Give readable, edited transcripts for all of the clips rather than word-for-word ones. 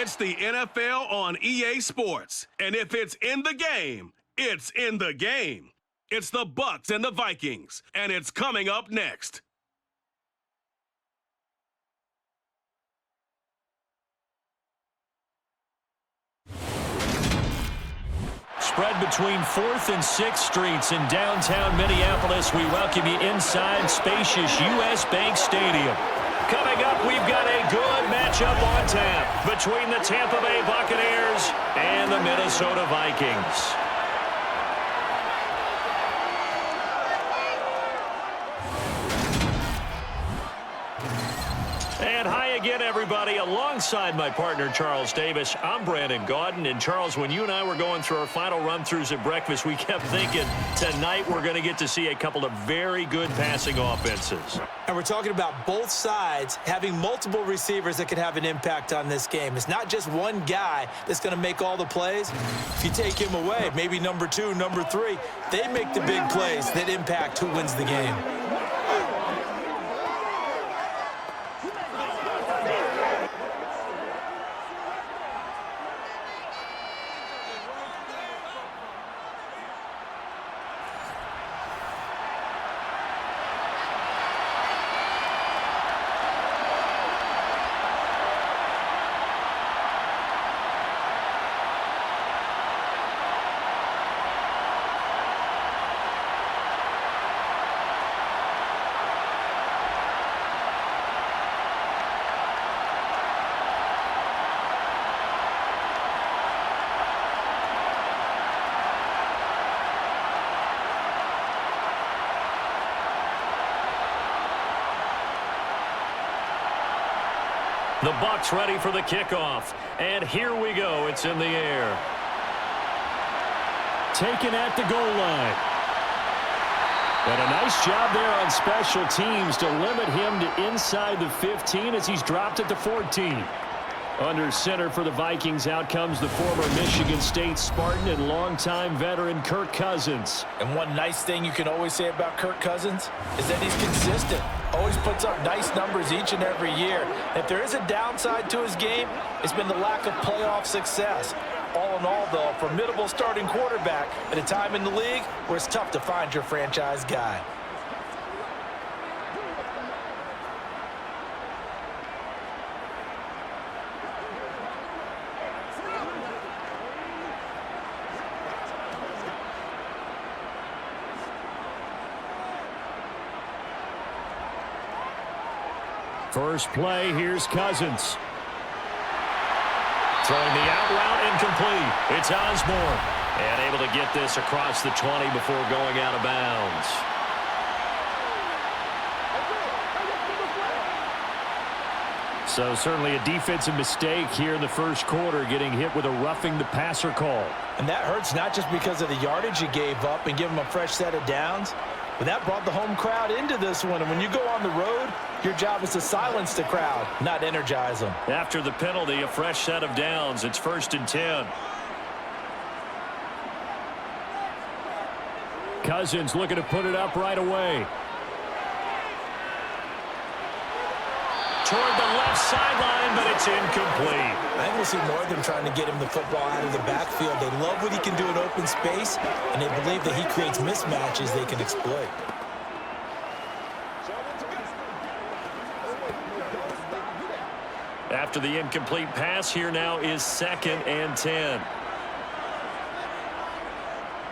It's the NFL on EA Sports. And if it's in the game, it's in the game. It's the Bucs and the Vikings, and it's coming up next. Spread between 4th and 6th Streets in downtown Minneapolis. We welcome you inside spacious U.S. Bank Stadium. Coming up, we've got a good matchup on tap between the Tampa Bay Buccaneers and the Minnesota Vikings. And hi again, everybody. Alongside my partner, Charles Davis, I'm Brandon Gaudin. And, Charles, when you and I were going through our final run-throughs at breakfast, we kept thinking tonight we're going to get to see a couple of very good passing offenses. And we're talking about both sides having multiple receivers that can have an impact on this game. It's not just one guy that's going to make all the plays. If you take him away, maybe number 2, number 3, they make the big plays that impact who wins the game. The Bucs ready for the kickoff. And here we go. It's in the air. Taken at the goal line. And a nice job there on special teams to limit him to inside the 15 as he's dropped at the 14. Under center for the Vikings, out comes the former Michigan State Spartan and longtime veteran Kirk Cousins. And one nice thing you can always say about Kirk Cousins is that he's consistent. Always puts up nice numbers each and every year. If there is a downside to his game, it's been the lack of playoff success. All in all, though, a formidable starting quarterback at a time in the league where it's tough to find your franchise guy. First play, here's Cousins. Throwing the out route incomplete. It's Osborne. And able to get this across the 20 before going out of bounds. So certainly a defensive mistake here in the first quarter, getting hit with a roughing the passer call. And that hurts not just because of the yardage you gave up and give them a fresh set of downs, but that brought the home crowd into this one. And when you go on the road, your job is to silence the crowd, not energize them. After the penalty, a fresh set of downs. It's 1st and 10. Cousins looking to put it up right away. Toward the left sideline, but it's incomplete. I think we'll see more of them trying to get him the football out of the backfield. They love what he can do in open space, and they believe that he creates mismatches they can exploit. After the incomplete pass, here now is 2nd and 10.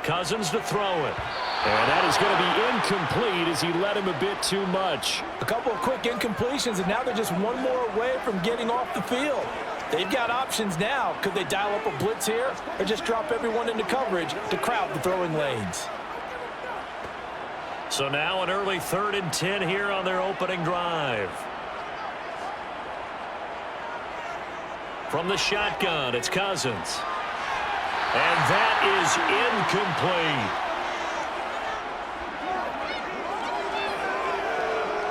Cousins to throw it. And that is going to be incomplete as he led him a bit too much. A couple of quick incompletions, and now they're just one more away from getting off the field. They've got options now. Could they dial up a blitz here or just drop everyone into coverage to crowd the throwing lanes? So now an early 3rd and 10 here on their opening drive. From the shotgun, it's Cousins. And that is incomplete.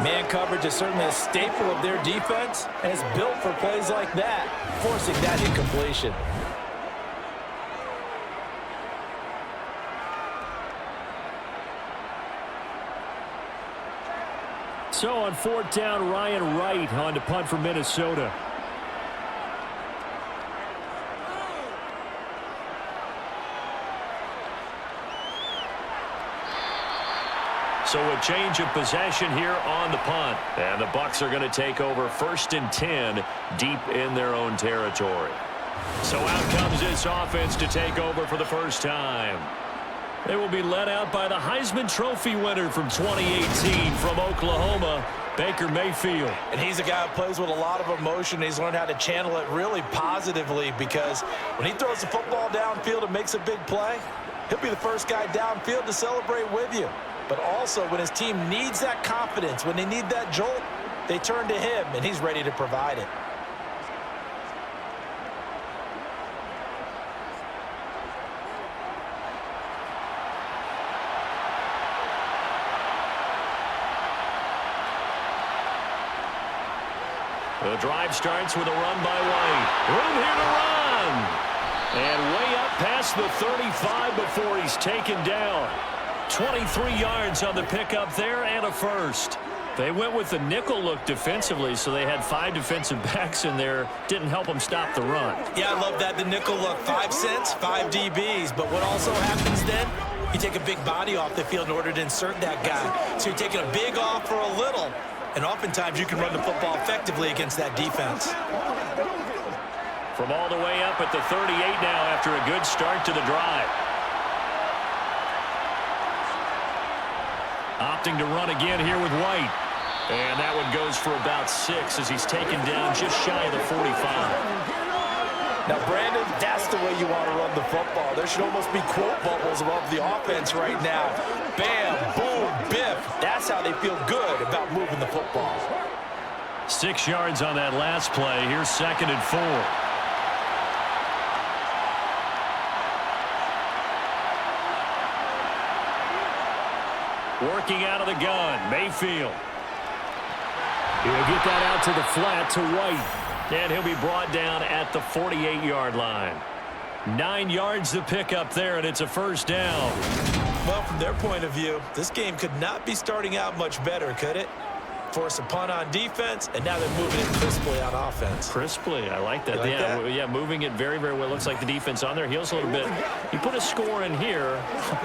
Man coverage is certainly a staple of their defense, and it's built for plays like that, forcing that incompletion. So on 4th down, Ryan Wright on to punt for Minnesota. So a change of possession here on the punt. And the Bucs are going to take over 1st and 10 deep in their own territory. So out comes this offense to take over for the first time. They will be led out by the Heisman Trophy winner from 2018 from Oklahoma, Baker Mayfield. And he's a guy who plays with a lot of emotion. He's learned how to channel it really positively, because when he throws the football downfield and makes a big play, he'll be the first guy downfield to celebrate with you. But also, when his team needs that confidence, when they need that jolt, they turn to him, and he's ready to provide it. The drive starts with a run by White. Room here to run. And way up past the 35 before he's taken down. 23 yards on the pickup there and a first. They went with the nickel look defensively, so they had 5 defensive backs in there. Didn't help them stop the run. Yeah, I love that, the nickel look. 5 cents, 5 DBs. But what also happens then, you take a big body off the field in order to insert that guy. So you're taking a big off for a little, and oftentimes you can run the football effectively against that defense. From all the way up at the 38 now after a good start to the drive. Opting to run again here with White. And that one goes for about 6 as he's taken down just shy of the 45. Now, Brandon, that's the way you want to run the football. There should almost be quote bubbles above the offense right now. Bam, boom, biff. That's how they feel good about moving the football. 6 yards on that last play. Here's 2nd and 4. Working out of the gun, Mayfield. He'll get that out to the flat to White. And he'll be brought down at the 48-yard line. 9 yards to pick up there, and it's a first down. Well, from their point of view, this game could not be starting out much better, could it? Force a punt on defense, and now they're moving it crisply on offense. Crisply, I like that. Yeah, moving it very, very well. Looks like the defense on their heels a little bit. You put a score in here,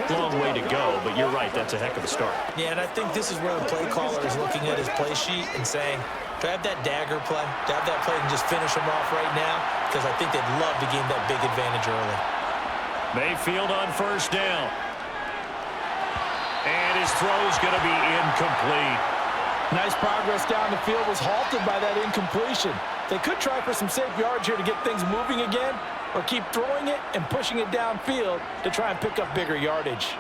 long way to go, but you're right, that's a heck of a start. Yeah, and I think this is where the play caller is looking at his play sheet and saying, do I have that dagger play? Do I have that play and just finish them off right now? Because I think they'd love to gain that big advantage early. Mayfield on first down. And his throw's going to be incomplete. Nice progress down the field, was halted by that incompletion. They could try for some safe yards here to get things moving again, or keep throwing it and pushing it downfield to try and pick up bigger yardage.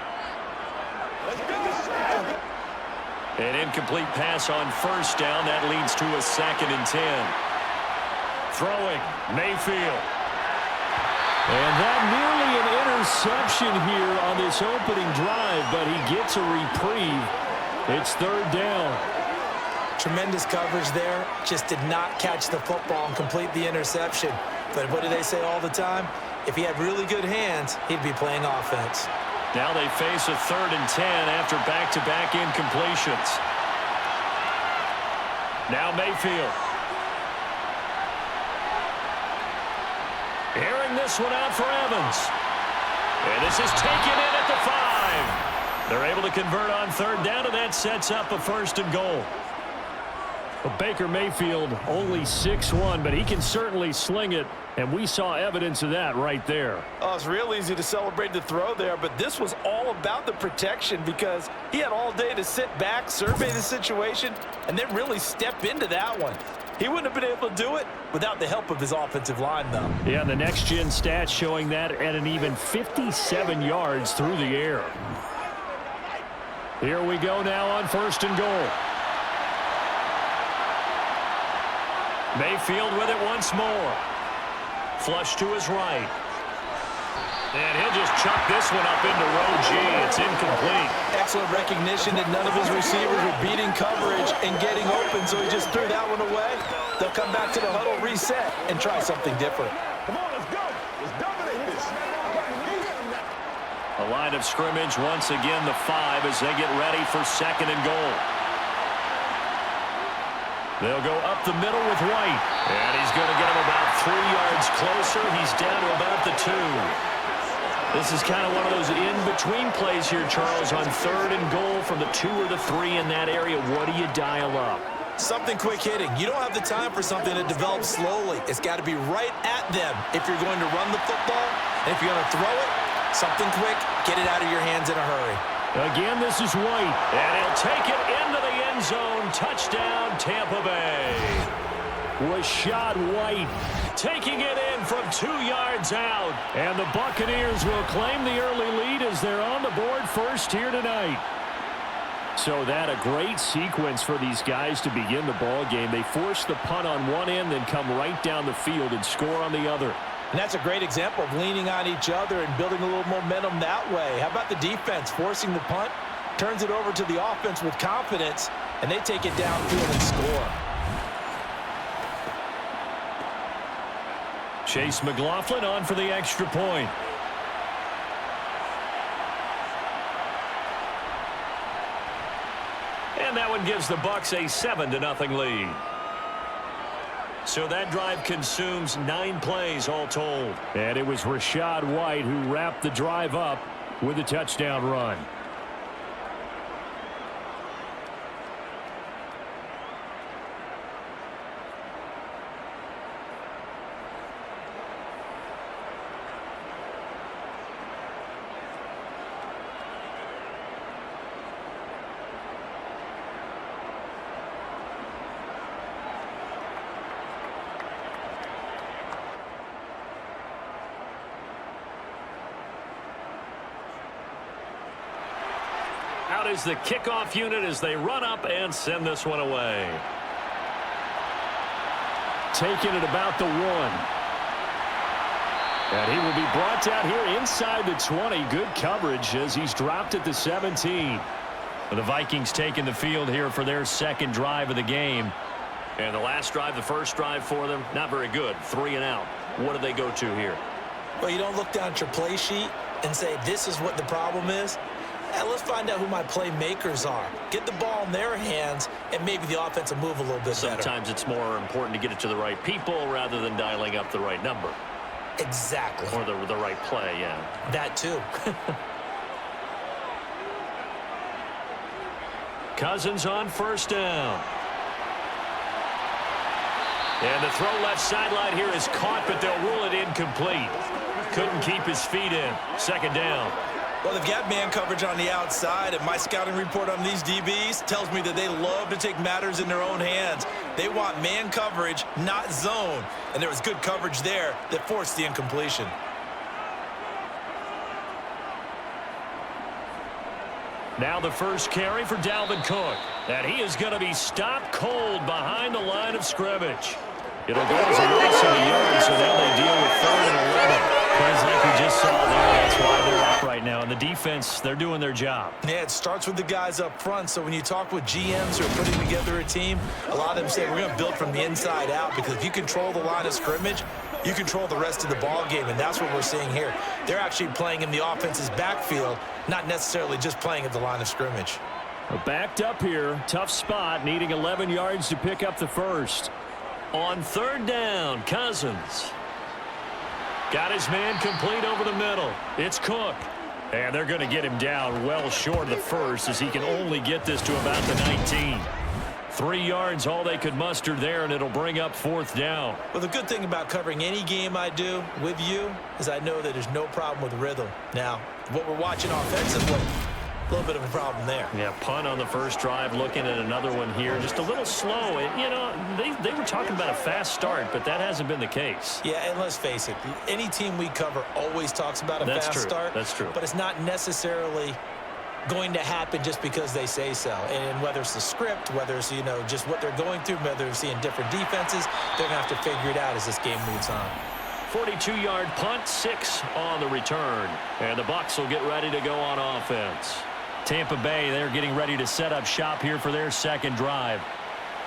An incomplete pass on first down. That leads to a 2nd and 10. Throwing, Mayfield. And that nearly an interception here on this opening drive, but he gets a reprieve. It's 3rd down. Tremendous coverage there. Just did not catch the football and complete the interception. But what do they say all the time? If he had really good hands, he'd be playing offense. Now they face a 3rd and 10 after back-to-back incompletions. Now Mayfield. Airing this one out for Evans. And this is taken in at the 5. They're able to convert on 3rd down, and that sets up a 1st and goal. Well, Baker Mayfield only 6'1", but he can certainly sling it, and we saw evidence of that right there. Oh, it's real easy to celebrate the throw there, but this was all about the protection because he had all day to sit back, survey the situation, and then really step into that one. He wouldn't have been able to do it without the help of his offensive line, though. Yeah, the next-gen stats showing that at an even 57 yards through the air. Here we go now on 1st and goal. Mayfield with it once more. Flush to his right. And he'll just chuck this one up into row G. It's incomplete. Excellent recognition that none of his receivers were beating coverage and getting open, so he just threw that one away. They'll come back to the huddle, reset, and try something different. Come on, let's go. Let's dominate this. A line of scrimmage once again, the 5 as they get ready for 2nd and goal. They'll go up the middle with White. And he's going to get him about 3 yards closer. He's down to about the 2. This is kind of one of those in-between plays here, Charles, on 3rd and goal from the 2 or the 3 in that area. What do you dial up? Something quick hitting. You don't have the time for something that develops slowly. It's got to be right at them if you're going to run the football. And if you're going to throw it, something quick, get it out of your hands in a hurry. Again, this is White, and he'll take it into the end zone. Touchdown, Tampa Bay. Rashad White taking it in from 2 yards out. And the Buccaneers will claim the early lead as they're on the board first here tonight. So that a great sequence for these guys to begin the ball game. They force the punt on one end, then come right down the field and score on the other. And that's a great example of leaning on each other and building a little momentum that way. How about the defense forcing the punt, turns it over to the offense with confidence, and they take it downfield and score. Chase McLaughlin on for the extra point. And that one gives the Bucs a 7-0 lead. So that drive consumes 9 plays all told. And it was Rashad White who wrapped the drive up with a touchdown run. Out is the kickoff unit as they run up and send this one away. Taking it about the 1. And he will be brought down here inside the 20. Good coverage as he's dropped at the 17. The Vikings taking the field here for their second drive of the game. And the last drive, the first drive for them, not very good. 3 and out. What do they go to here? Well, you don't look down at your play sheet and say, this is what the problem is. Let's find out who my playmakers are. Get the ball in their hands, and maybe the offense will move a little bit better. Sometimes it's more important to get it to the right people rather than dialing up the right number. Exactly. Or the right play, yeah. That too. Cousins on first down. And the throw left sideline here is caught, but they'll rule it incomplete. Couldn't keep his feet in. Second down. Well, they've got man coverage on the outside, and my scouting report on these DBs tells me that they love to take matters in their own hands. They want man coverage, not zone. And there was good coverage there that forced the incompletion. Now the first carry for Dalvin Cook. And he is going to be stopped cold behind the line of scrimmage. It'll go as a loss of a yard, so now they deal with 3rd and 11. Plays like we just saw there. That's why they're up right now. And the defense, they're doing their job. Yeah, it starts with the guys up front. So when you talk with GMs who are putting together a team, a lot of them say we're going to build from the inside out, because if you control the line of scrimmage, you control the rest of the ball game, and that's what we're seeing here. They're actually playing in the offense's backfield, not necessarily just playing at the line of scrimmage. Backed up here, tough spot, needing 11 yards to pick up the first. On 3rd down, Cousins. Got his man complete over the middle. It's Cook. And they're going to get him down well short of the first, as he can only get this to about the 19. 3 yards, all they could muster there, and it'll bring up 4th down. Well, the good thing about covering any game I do with you is I know that there's no problem with rhythm. Now, what we're watching offensively, a little bit of a problem there. Yeah, punt on the first drive, looking at another one here. Just a little slow. You know, they were talking about a fast start, but that hasn't been the case. Yeah, and let's face it, any team we cover always talks about a fast start. That's true. But it's not necessarily going to happen just because they say so. And whether it's the script, whether it's, you know, just what they're going through, whether they're seeing different defenses, they're going to have to figure it out as this game moves on. 42-yard punt, 6 on the return. And the Bucs will get ready to go on offense. Tampa Bay, they're getting ready to set up shop here for their second drive.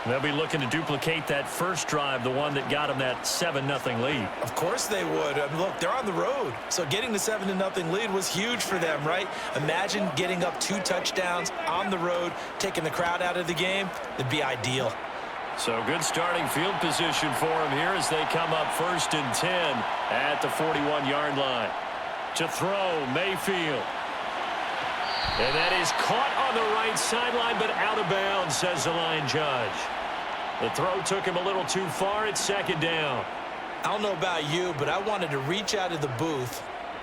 They'll be looking to duplicate that first drive, the one that got them that 7-0 lead. Of course they would. I mean, look, they're on the road. So getting the 7-0 lead was huge for them, right? Imagine getting up 2 touchdowns on the road, taking the crowd out of the game. It'd be ideal. So good starting field position for them here as they come up 1st and 10 at the 41-yard line. To throw, Mayfield. And that is caught on the right sideline, but out of bounds, says the line judge. The throw took him a little too far. It's second down. I don't know about you, but I wanted to reach out of the booth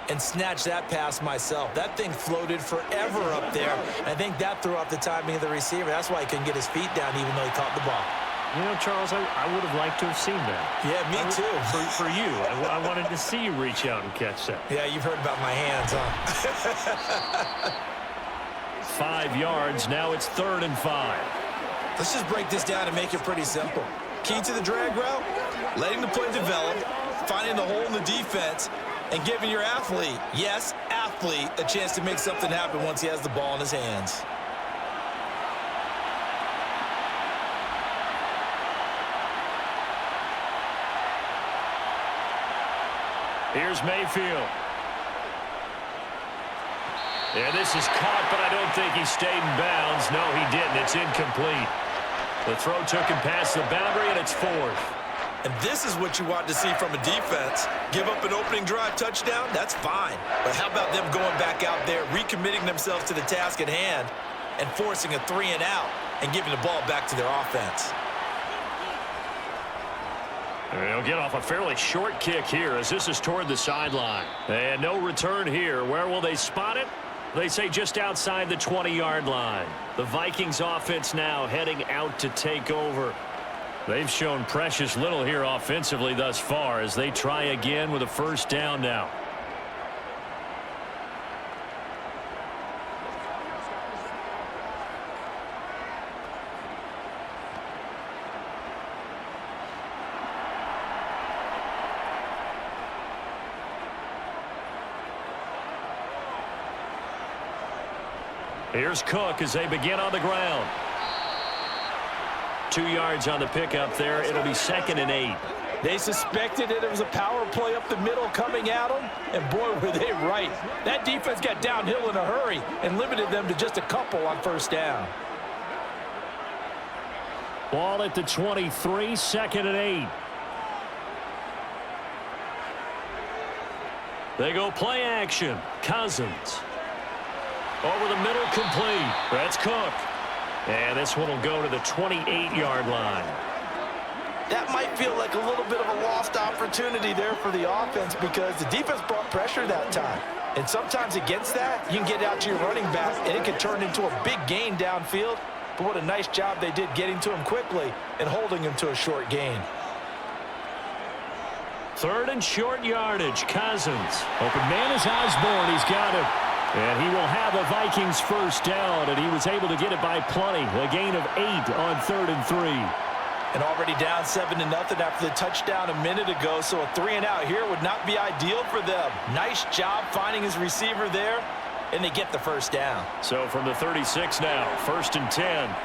and snatch that pass myself. That thing floated forever up there. I think that threw off the timing of the receiver. That's why he couldn't get his feet down even though he caught the ball. You know, Charles, I would have liked to have seen that. Yeah, me too. For you. I wanted to see you reach out and catch that. Yeah, you've heard about my hands, huh? 5 yards. Now it's 3rd and 5. Let's just break this down and make it pretty simple. Key to the drag route, letting the play develop, finding the hole in the defense, and giving your athlete, yes, athlete, a chance to make something happen once he has the ball in his hands. Here's Mayfield. Yeah, this is caught, but I don't think he stayed in bounds. No, he didn't. It's incomplete. The throw took him past the boundary, and it's 4th. And this is what you want to see from a defense. Give up an opening drive touchdown, that's fine. But how about them going back out there, recommitting themselves to the task at hand, and forcing a 3-and-out and giving the ball back to their offense? They'll get off a fairly short kick here as this is toward the sideline. And no return here. Where will they spot it? They say just outside the 20-yard line. The Vikings offense now heading out to take over. They've shown precious little here offensively thus far as they try again with a first down now. Here's Cook as they begin on the ground. 2 yards on the pickup there. It'll be 2nd and 8. They suspected that it was a power play up the middle coming at them, and boy, were they right. That defense got downhill in a hurry and limited them to just a couple on first down. Ball at the 23, 2nd and 8. They go play action. Cousins. Over the middle, complete. That's Cook. And this one will go to the 28-yard line. That might feel like a little bit of a lost opportunity there for the offense because the defense brought pressure that time. And sometimes against that, you can get out to your running back, and it can turn into a big gain downfield. But what a nice job they did getting to him quickly and holding him to a short gain. 3rd and short yardage. Cousins. Open man is Osborne. He's got it. And he will have a Vikings first down, and he was able to get it by plenty. A gain of 8 on 3rd and 3. And already down 7-0 after the touchdown a minute ago, so a 3-and-out here would not be ideal for them. Nice job finding his receiver there, and they get the first down. So from the 36 now, 1st and 10.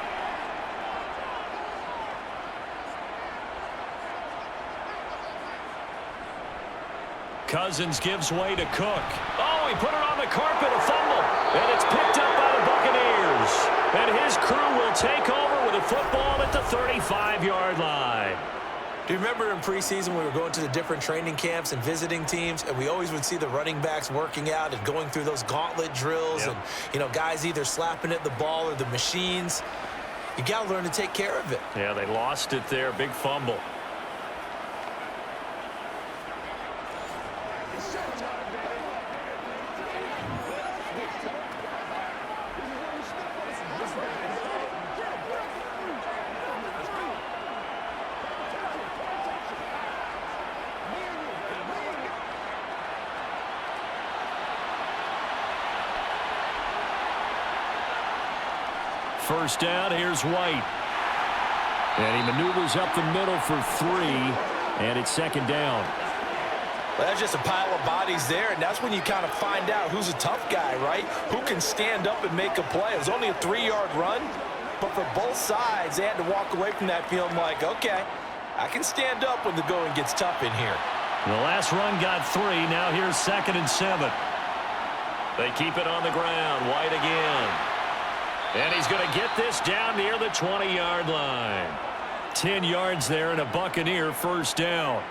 Cousins gives way to Cook. Oh, he put it on the carpet, a fumble. And it's picked up by the Buccaneers. And his crew will take over with a football at the 35-yard line. Do you remember in preseason we were going to the different training camps and visiting teams, and we always would see the running backs working out and going through those gauntlet drills, and, you know, guys either slapping at the ball or the machines. You got to learn to take care of it. Yeah, they lost it there. Big fumble. First down, here's White. And he maneuvers up the middle for 3, and it's 2nd down. Well, that's just a pile of bodies there, and that's when you kind of find out who's a tough guy, right? Who can stand up and make a play. It was only a 3-yard run, but for both sides, they had to walk away from that feeling like, okay, I can stand up when the going gets tough in here. The last run got 3. Now here's 2nd and 7. They keep it on the ground. White again. And he's going to get this down near the 20-yard line. 10 yards there and a Buccaneer first down.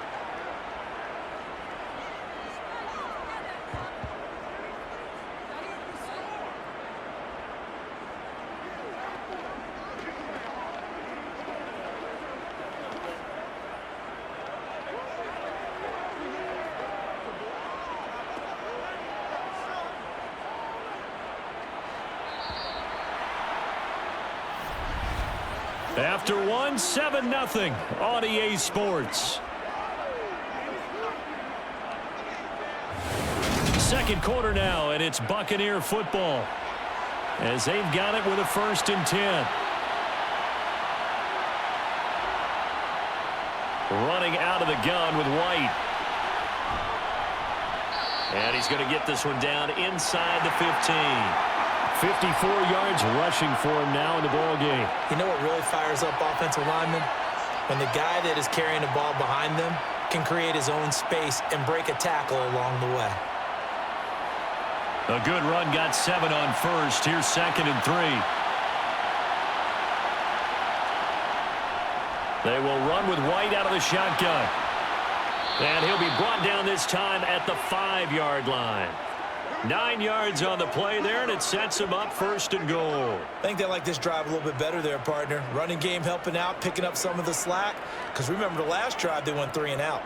After one, 7-0 on EA Sports. Second quarter now, and it's Buccaneer football as they've got it with a 1st and 10. Running out of the gun with White. And he's going to get this one down inside the 15. 54 yards rushing for him now in the ball game. You know what really fires up offensive linemen? When the guy that is carrying the ball behind them can create his own space and break a tackle along the way. A good run got 7 on first. Here's 2nd and 3. They will run with White out of the shotgun. And he'll be brought down this time at the 5-yard line. 9 yards on the play there, and it sets him up 1st and goal. I think they like this drive a little bit better there, partner. Running game helping out, picking up some of the slack. Because remember the last drive, they went 3 and out.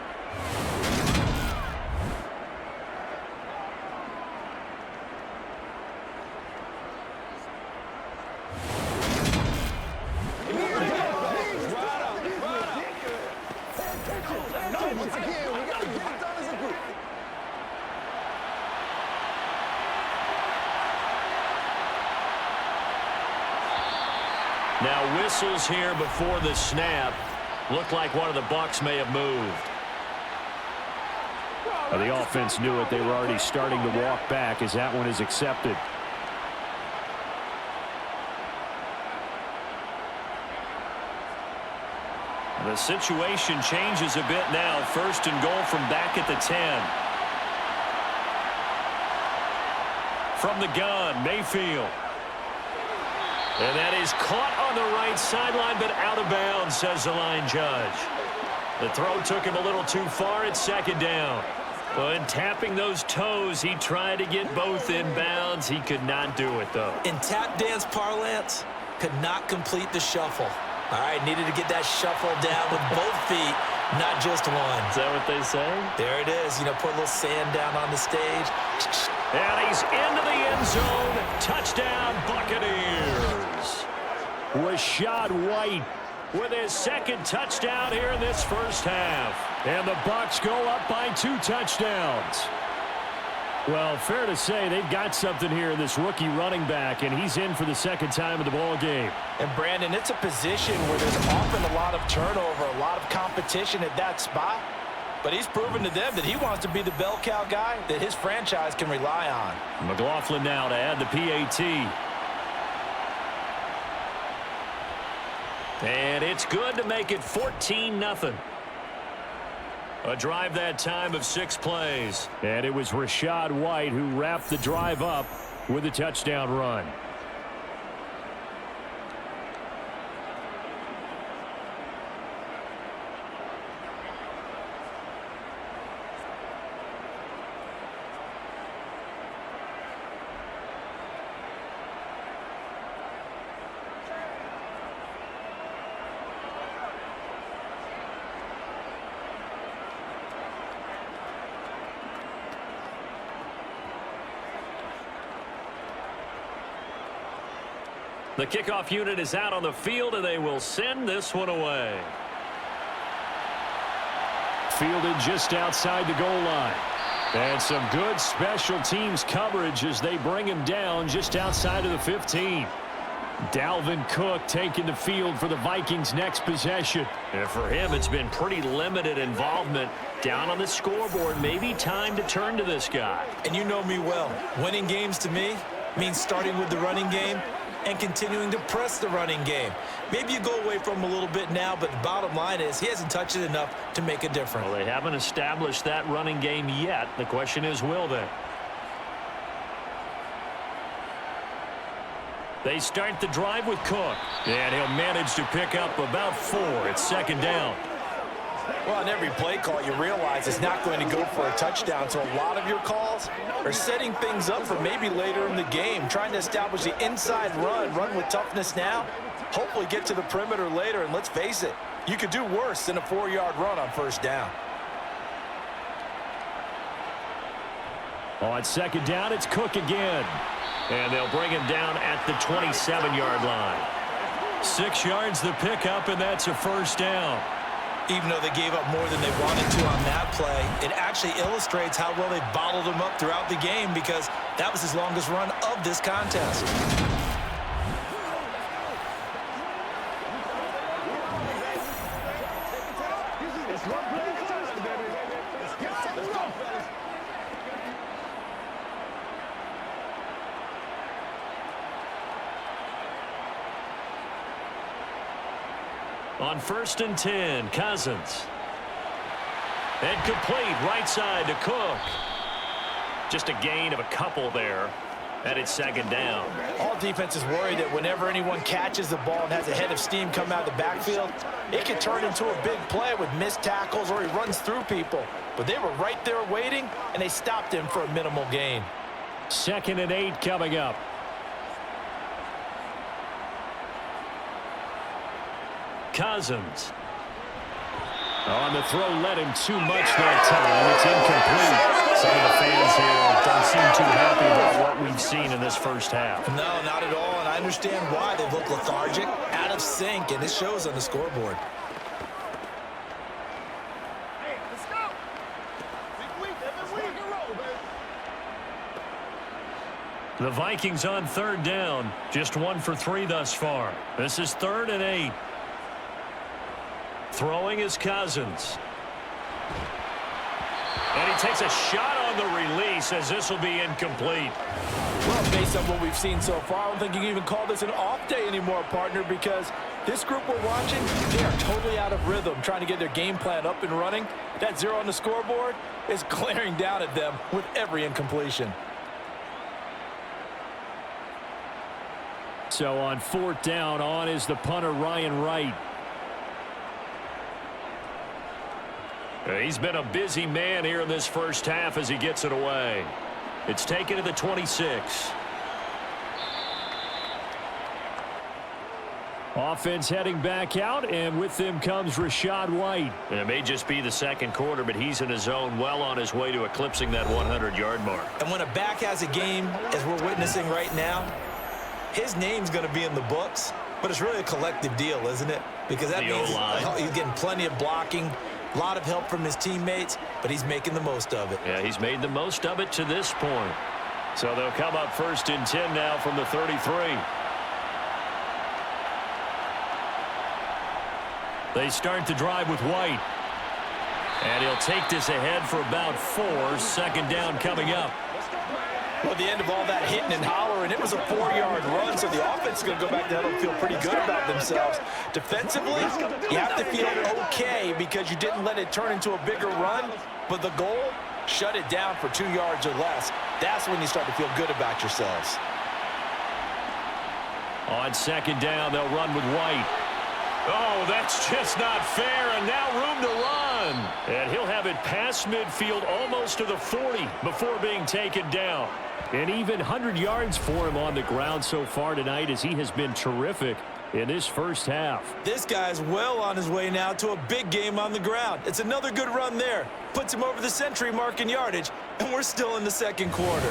Now whistles here before the snap. Looked like one of the Bucs may have moved. Well, the offense knew it. They were already starting to walk back as that one is accepted. The situation changes a bit now. 1st and goal from back at the 10. From the gun, Mayfield. And that is caught on the right sideline, but out of bounds, says the line judge. The throw took him a little too far. It's 2nd down. But tapping those toes, he tried to get both in bounds. He could not do it, though. In tap dance parlance, could not complete the shuffle. All right, needed to get that shuffle down with both feet, not just one. Is that what they say? There it is. You know, put a little sand down on the stage. And he's into the end zone. Touchdown, Buccaneers. Rashad White with his 2nd touchdown here in this 1st half. And the Bucs go up by 2 touchdowns. Well, fair to say they've got something here in this rookie running back, and he's in for the 2nd time of the ball game. And, Brandon, it's a position where there's often a lot of turnover, a lot of competition at that spot. But he's proven to them that he wants to be the bell cow guy that his franchise can rely on. McLaughlin now to add the PAT. And it's good to make it 14-0. A drive that time of 6 plays. And it was Rashad White who wrapped the drive up with a touchdown run. The kickoff unit is out on the field, and they will send this one away. Fielded just outside the goal line. And some good special teams coverage as they bring him down just outside of the 15. Dalvin Cook taking the field for the Vikings' next possession. And for him, it's been pretty limited involvement. Down on the scoreboard, maybe time to turn to this guy. And you know me well. Winning games to me means starting with the running game and continuing to press the running game. Maybe you go away from him a little bit now, but the bottom line is he hasn't touched it enough to make a difference. Well, they haven't established that running game yet. The question is, will they? They start the drive with Cook. And he'll manage to pick up about 4. It's 2nd down. Well, on every play call, you realize it's not going to go for a touchdown. So a lot of your calls are setting things up for maybe later in the game, trying to establish the inside run with toughness now, hopefully get to the perimeter later. And let's face it, you could do worse than a 4-yard run on 1st down. On 2nd down, it's Cook again. And they'll bring him down at the 27-yard line. 6 yards the pickup, and that's a first down. Even though they gave up more than they wanted to on that play, it actually illustrates how well they bottled them up throughout the game because that was his longest run of this contest. On 1st and 10, Cousins. And complete right side to Cook. Just a gain of a couple there. And it's 2nd down. All defenses worry that whenever anyone catches the ball and has a head of steam come out of the backfield, it can turn into a big play with missed tackles or he runs through people. But they were right there waiting, and they stopped him for a minimal gain. 2nd and 8 coming up. Cousins. On the throw, led him too much that time. It's incomplete. Some of the fans here don't seem too happy about what we've seen in this first half. No, not at all, and I understand why. They look lethargic, out of sync, and it shows on the scoreboard. Hey, let's go. Big week, every week. Roll, baby. The Vikings on 3rd down. Just 1 for 3 thus far. This is 3rd and 8. Throwing is Cousins. And he takes a shot on the release as this will be incomplete. Well, based on what we've seen so far, I don't think you can even call this an off day anymore, partner, because this group we're watching, they are totally out of rhythm, trying to get their game plan up and running. That 0 on the scoreboard is glaring down at them with every incompletion. So on 4th down, on is the punter, Ryan Wright. He's been a busy man here in this first half as he gets it away. It's taken to the 26. Offense heading back out, and with them comes Rachaad White. And it may just be the 2nd quarter, but he's in his zone, well on his way to eclipsing that 100-yard mark. And when a back has a game, as we're witnessing right now, his name's going to be in the books, but it's really a collective deal, isn't it? Because that means he's getting plenty of blocking, a lot of help from his teammates, but he's making the most of it. Yeah, he's made the most of it to this point. So they'll come up 1st and 10 now from the 33. They start the drive with White. And he'll take this ahead for about 4. 2nd down coming up. Well, at the end of all that hitting and hollering, it was a 4-yard run, so the offense is going to go back down and feel pretty good about themselves. Defensively, you have to feel okay because you didn't let it turn into a bigger run, but the goal, shut it down for 2 yards or less. That's when you start to feel good about yourselves. On 2nd down, they'll run with White. Oh, that's just not fair, and now room to run. And he'll have it past midfield almost to the 40 before being taken down. And even 100 yards for him on the ground so far tonight as he has been terrific in this first half. This guy's well on his way now to a big game on the ground. It's another good run there. Puts him over the century mark in yardage, and we're still in the 2nd quarter.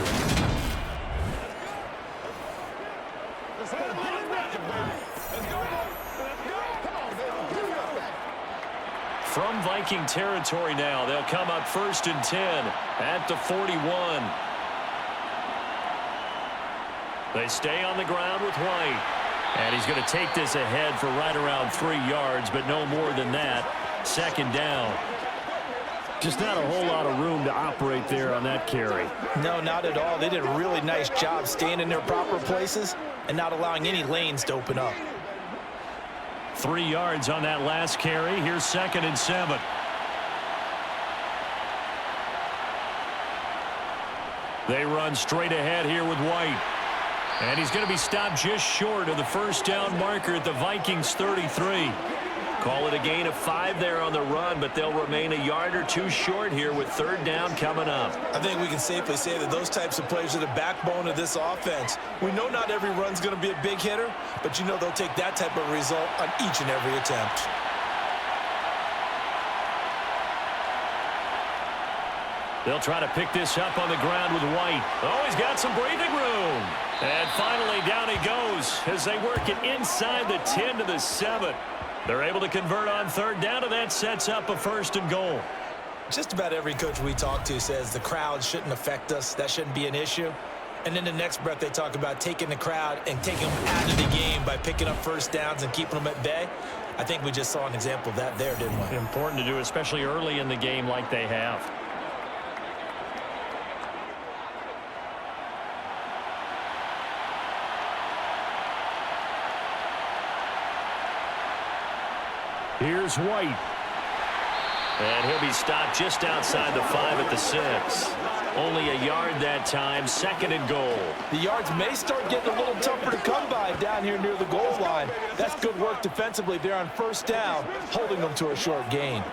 From Viking territory now, they'll come up 1st and 10 at the 41. They stay on the ground with White. And he's going to take this ahead for right around 3 yards, but no more than that. 2nd down. Just not a whole lot of room to operate there on that carry. No, not at all. They did a really nice job staying in their proper places and not allowing any lanes to open up. 3 yards on that last carry. Here's 2nd and 7. They run straight ahead here with White. And he's going to be stopped just short of the 1st down marker at the Vikings 33. Call it a gain of 5 there on the run, but they'll remain a yard or 2 short here with 3rd down coming up. I think we can safely say that those types of plays are the backbone of this offense. We know not every run's going to be a big hitter, but you know they'll take that type of result on each and every attempt. They'll try to pick this up on the ground with White. Oh, he's got some breathing room. And finally, down he goes as they work it inside the 10 to the 7. They're able to convert on third down, and that sets up a 1st and goal. Just about every coach we talk to says the crowd shouldn't affect us. That shouldn't be an issue. And then the next breath they talk about taking the crowd and taking them out of the game by picking up first downs and keeping them at bay. I think we just saw an example of that there, didn't we? Important to do, especially early in the game like they have. Here's White. And he'll be stopped just outside the 5 at the 6. Only a yard that time, 2nd and goal. The yards may start getting a little tougher to come by down here near the goal line. That's good work defensively there on 1st down, holding them to a short gain.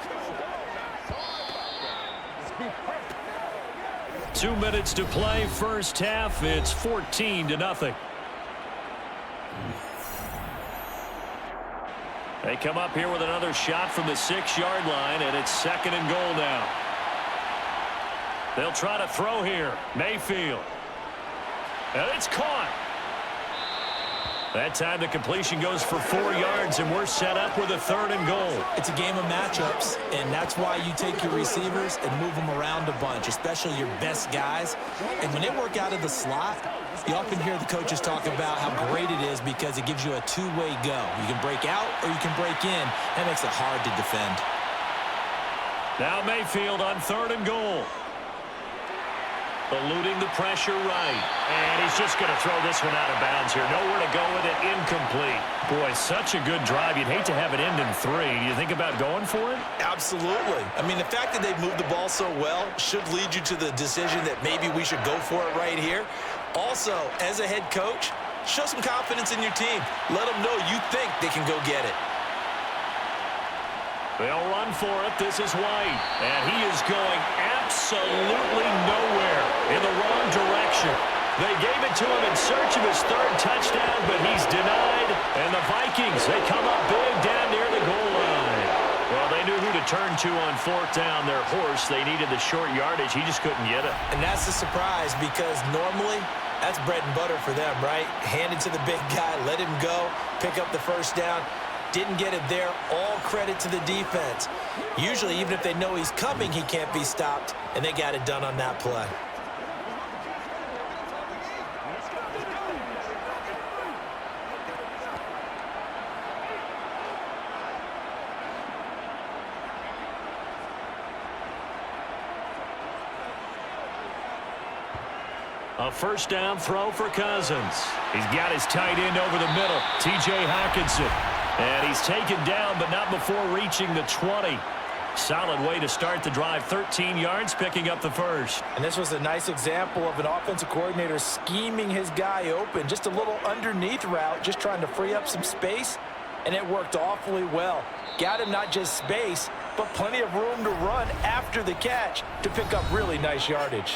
2 minutes to play, first half. It's 14-0. They come up here with another shot from the 6-yard line, and it's 2nd and goal now. They'll try to throw here. Mayfield. And it's caught. That time the completion goes for 4 yards, and we're set up with a 3rd and goal. It's a game of matchups, and that's why you take your receivers and move them around a bunch, especially your best guys. And when they work out of the slot, you often hear the coaches talk about how great it is because it gives you a two-way go. You can break out or you can break in. That makes it hard to defend. Now Mayfield on 3rd and goal. Eluding the pressure right. And he's just going to throw this one out of bounds here. Nowhere to go with it. Incomplete. Boy, such a good drive. You'd hate to have it end in 3. Do you think about going for it? Absolutely. I mean, the fact that they've moved the ball so well should lead you to the decision that maybe we should go for it right here. Also, as a head coach, show some confidence in your team. Let them know you think they can go get it. They'll run for it. This is White. And he is going absolutely nowhere in the wrong direction. They gave it to him in search of his 3rd touchdown, but he's denied. And the Vikings, they come up big down near the goal line. Well, they knew who to turn to on 4th down. Their horse, they needed the short yardage. He just couldn't get it. And that's a surprise because normally that's bread and butter for them, right? Hand it to the big guy, let him go, pick up the 1st down. Didn't get it there. All credit to the defense. Usually, even if they know he's coming, he can't be stopped, and they got it done on that play. A 1st down throw for Cousins. He's got his tight end over the middle, T.J. Hockenson. And he's taken down, but not before reaching the 20. Solid way to start the drive. 13 yards, picking up the 1st. And this was a nice example of an offensive coordinator scheming his guy open. Just a little underneath route, just trying to free up some space. And it worked awfully well. Got him not just space, but plenty of room to run after the catch to pick up really nice yardage.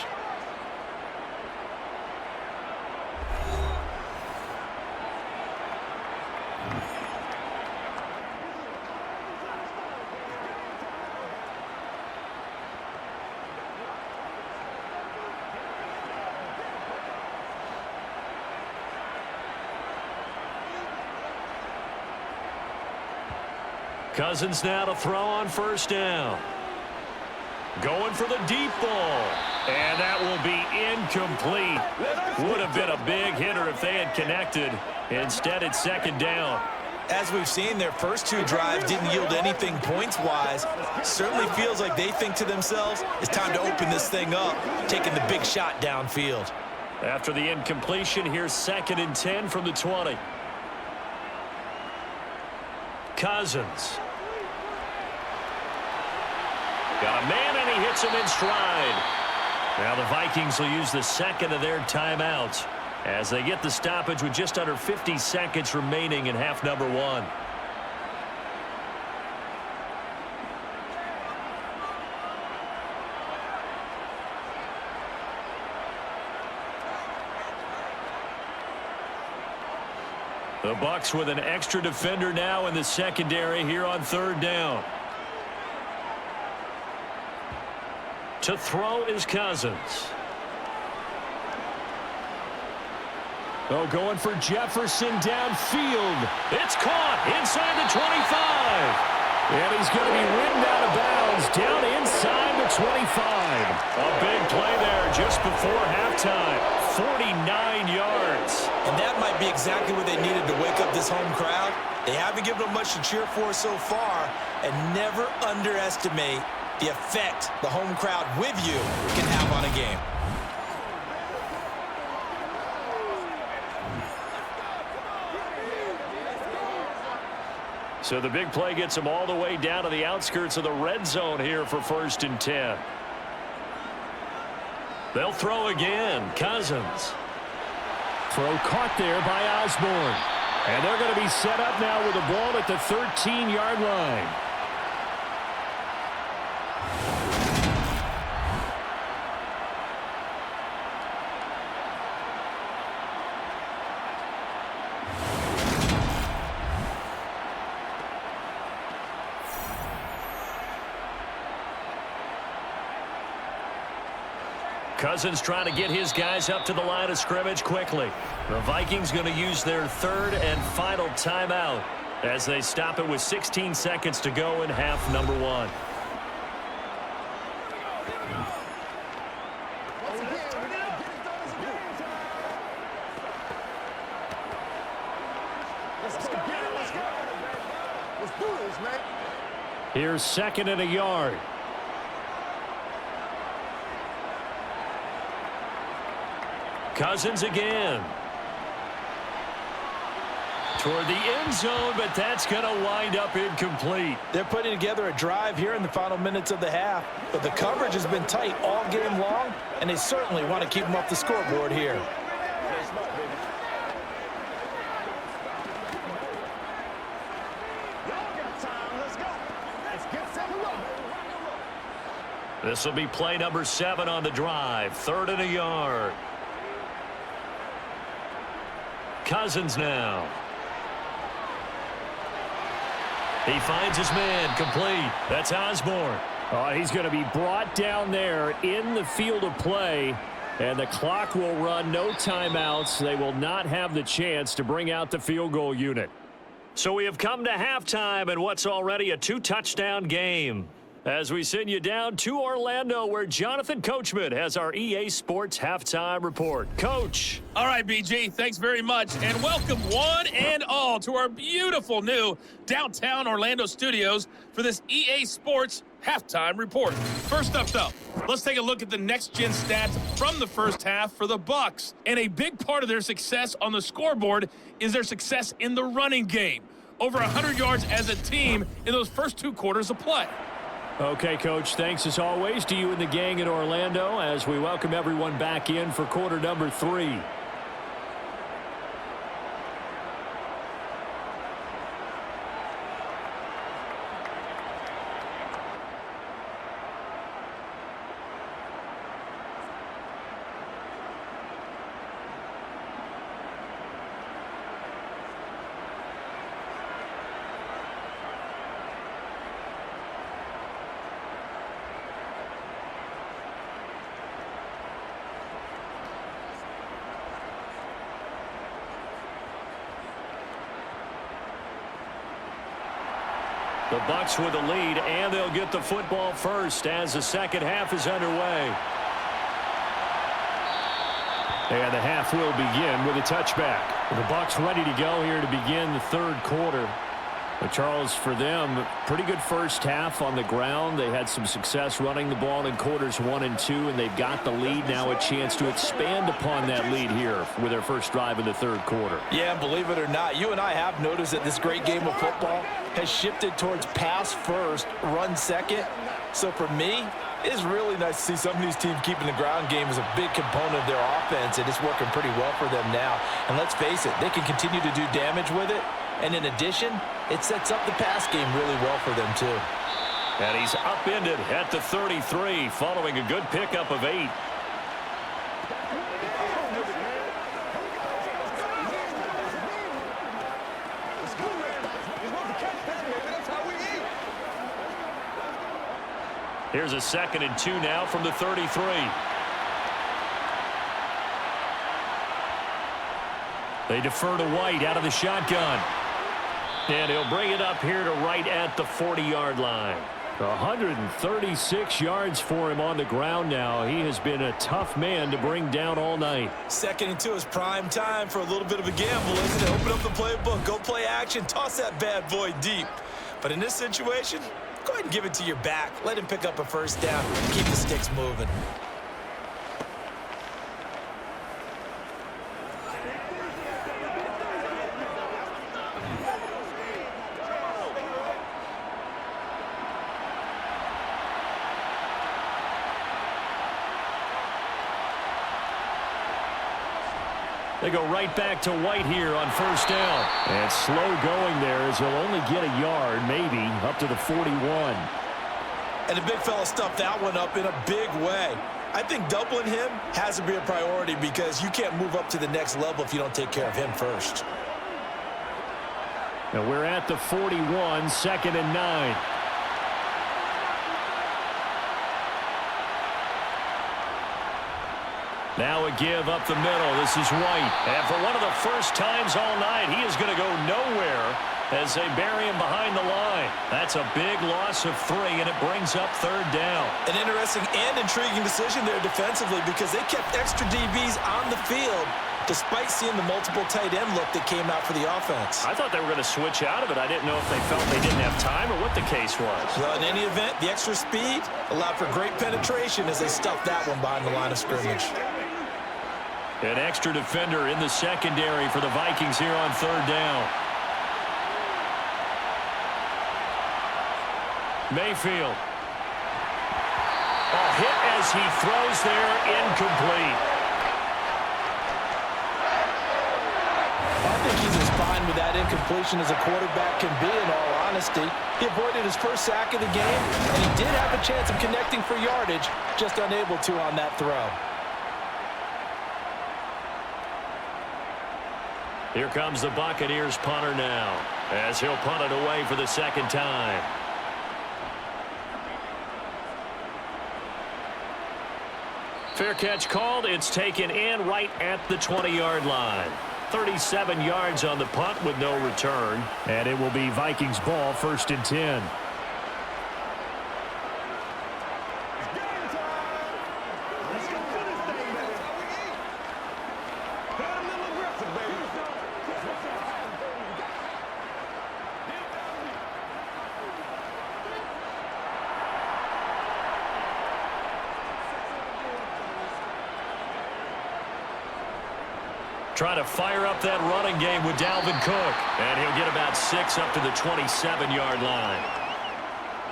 Cousins now to throw on 1st down. Going for the deep ball. And that will be incomplete. Would have been a big hitter if they had connected. Instead, it's 2nd down. As we've seen, their first 2 drives didn't yield anything points-wise. Certainly feels like they think to themselves, it's time to open this thing up, taking the big shot downfield. After the incompletion, here's 2nd and 10 from the 20. Cousins. Got a man, and he hits him in stride. Now the Vikings will use the 2nd of their timeouts as they get the stoppage with just under 50 seconds remaining in half number 1. The Bucs with an extra defender now in the secondary here on 3rd down. To throw is Cousins. Oh, going for Jefferson downfield. It's caught inside the 25. And he's going to be ridden out of bounds down inside the 25. A big play there just before halftime. 49 yards. And that might be exactly what they needed to wake up this home crowd. They haven't given them much to cheer for so far, and never underestimate the effect the home crowd with you can have on a game. So the big play gets them all the way down to the outskirts of the red zone here for 1st and 10. They'll throw again. Cousins. Throw caught there by Osborne. And they're going to be set up now with the ball at the 13-yard line. Cousins trying to get his guys up to the line of scrimmage quickly. The Vikings going to use their 3rd and final timeout as they stop it with 16 seconds to go in half number 1. Let's do this, man. Here's 2nd and a yard. Cousins again. Toward the end zone, but that's going to wind up incomplete. They're putting together a drive here in the final minutes of the half, but the coverage has been tight all game long, and they certainly want to keep them off the scoreboard here. This will be play number 7 on the drive. 3rd and a yard. Cousins now. He finds his man complete. That's Osborne. He's going to be brought down there in the field of play, and the clock will run. No timeouts. They will not have the chance to bring out the field goal unit. So we have come to halftime in what's already a 2-touchdown game, as we send you down to Orlando, where Jonathan Coachman has our EA Sports Halftime Report. Coach. All right, BG, thanks very much, and welcome one and all to our beautiful new downtown Orlando studios for this EA Sports Halftime Report. First up, though, let's take a look at the next-gen stats from the first half for the Bucs. And a big part of their success on the scoreboard is their success in the running game. Over 100 yards as a team in those first 2 quarters of play. Okay, Coach, thanks as always to you and the gang in Orlando as we welcome everyone back in for quarter number 3. The Bucs with the lead, and they'll get the football first as the second half is underway. And the half will begin with a touchback. The Bucs ready to go here to begin the 3rd quarter. But Charles, for them, pretty good first half on the ground. They had some success running the ball in quarters 1 and 2, and they've got the lead now, a chance to expand upon that lead here with their first drive in the 3rd quarter. Yeah, believe it or not, you and I have noticed that this great game of football has shifted towards pass first, run second. So for me, it's really nice to see some of these teams keeping the ground game as a big component of their offense, and it's working pretty well for them now. And let's face it, they can continue to do damage with it. And in addition, it sets up the pass game really well for them, too. And he's upended at the 33 following a good pickup of 8. Here's a 2nd and 2 now from the 33. They defer to White out of the shotgun. And he'll bring it up here to right at the 40-yard line. 136 yards for him on the ground now. He has been a tough man to bring down all night. Second and 2 is prime time for a little bit of a gamble, isn't it? Open up the playbook, go play action, toss that bad boy deep. But in this situation, go ahead and give it to your back. Let him pick up a first down. Keep the sticks moving. They go right back to White here on first down. And slow going there as he'll only get a yard, maybe, up to the 41. And the big fella stuffed that one up in a big way. I think doubling him has to be a priority because you can't move up to the next level if you don't take care of him first. And we're at the 41, second and 9. Now a give up the middle. This is White. And for one of the first times all night, he is going to go nowhere as they bury him behind the line. That's a big loss of 3, and it brings up third down. An interesting and intriguing decision there defensively because they kept extra DBs on the field despite seeing the multiple tight end look that came out for the offense. I thought they were going to switch out of it. I didn't know if they felt they didn't have time or what the case was. Well, in any event, the extra speed allowed for great penetration as they stuffed that one behind the line of scrimmage. An extra defender in the secondary for the Vikings here on third down. Mayfield. A hit as he throws there, incomplete. I think he's as fine with that incompletion as a quarterback can be, in all honesty. He avoided his first sack of the game, and he did have a chance of connecting for yardage, just unable to on that throw. Here comes the Buccaneers punter now, as he'll punt it away for the second time. Fair catch called. It's taken in right at the 20-yard line. 37 yards on the punt with no return. And it will be Vikings ball, first and 10. Trying to fire up that running game with Dalvin Cook. And he'll get about 6 up to the 27-yard line.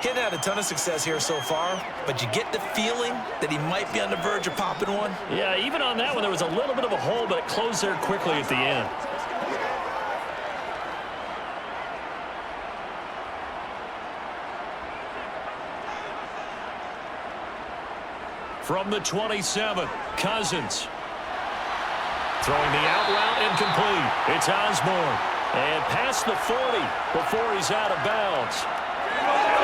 He hadn't had a ton of success here so far, but you get the feeling that he might be on the verge of popping one. Yeah, even on that one, there was a little bit of a hole, but it closed there quickly at the end. From the 27, Cousins. Throwing the out route, incomplete. It's Osborne. And past the 40 before he's out of bounds.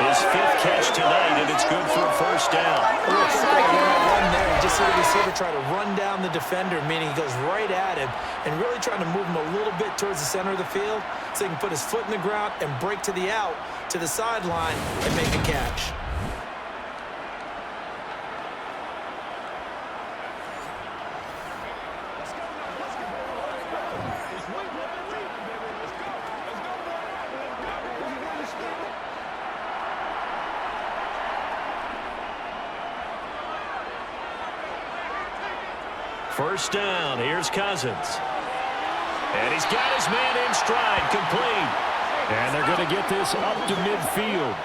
His 5th catch tonight, and it's good for a first down. Run there. You just see the receiver try to run down the defender, meaning he goes right at him and really trying to move him a little bit towards the center of the field so he can put his foot in the ground and break to the out, to the sideline, and make a catch. First down, here's Cousins. And he's got his man in stride, complete. And they're going to get this up to midfield.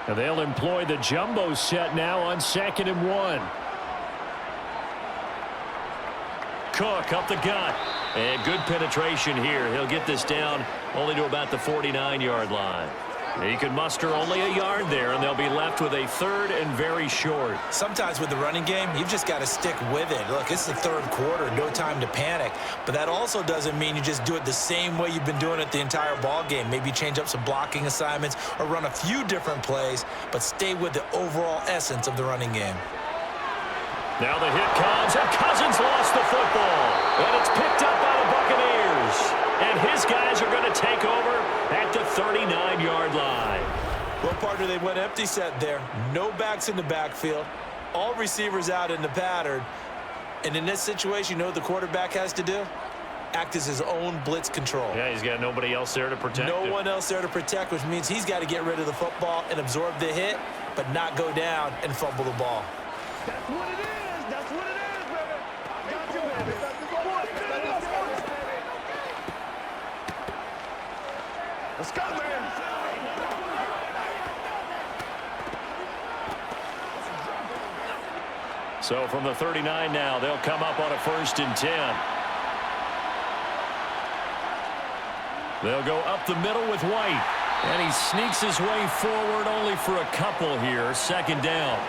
And they'll employ the jumbo set now on 2nd and 1. Cook up the gut. And good penetration here. He'll get this down only to about the 49-yard line. He can muster only a yard there, and they'll be left with a 3rd and very short. Sometimes with the running game, you've just got to stick with it. Look, it's the 3rd quarter, no time to panic. But that also doesn't mean you just do it the same way you've been doing it the entire ball game. Maybe change up some blocking assignments or run a few different plays, but stay with the overall essence of the running game. Now the hit comes, and Cousins lost the football. And it's picked up by the Buccaneers. And his guys are going to take over at the 39-yard line. Well, partner, they went empty set there. No backs in the backfield. All receivers out in the pattern. And in this situation, you know what the quarterback has to do? Act as his own blitz control. Yeah, he's got nobody else there to protect him. No one else there to protect, which means he's got to get rid of the football and absorb the hit, but not go down and fumble the ball. That's what it is. That's what it is, baby. Got you, baby. Let's go, man. So from the 39 now, they'll come up on a 1st and 10. They'll go up the middle with White. And he sneaks his way forward only for a couple here. 2nd down.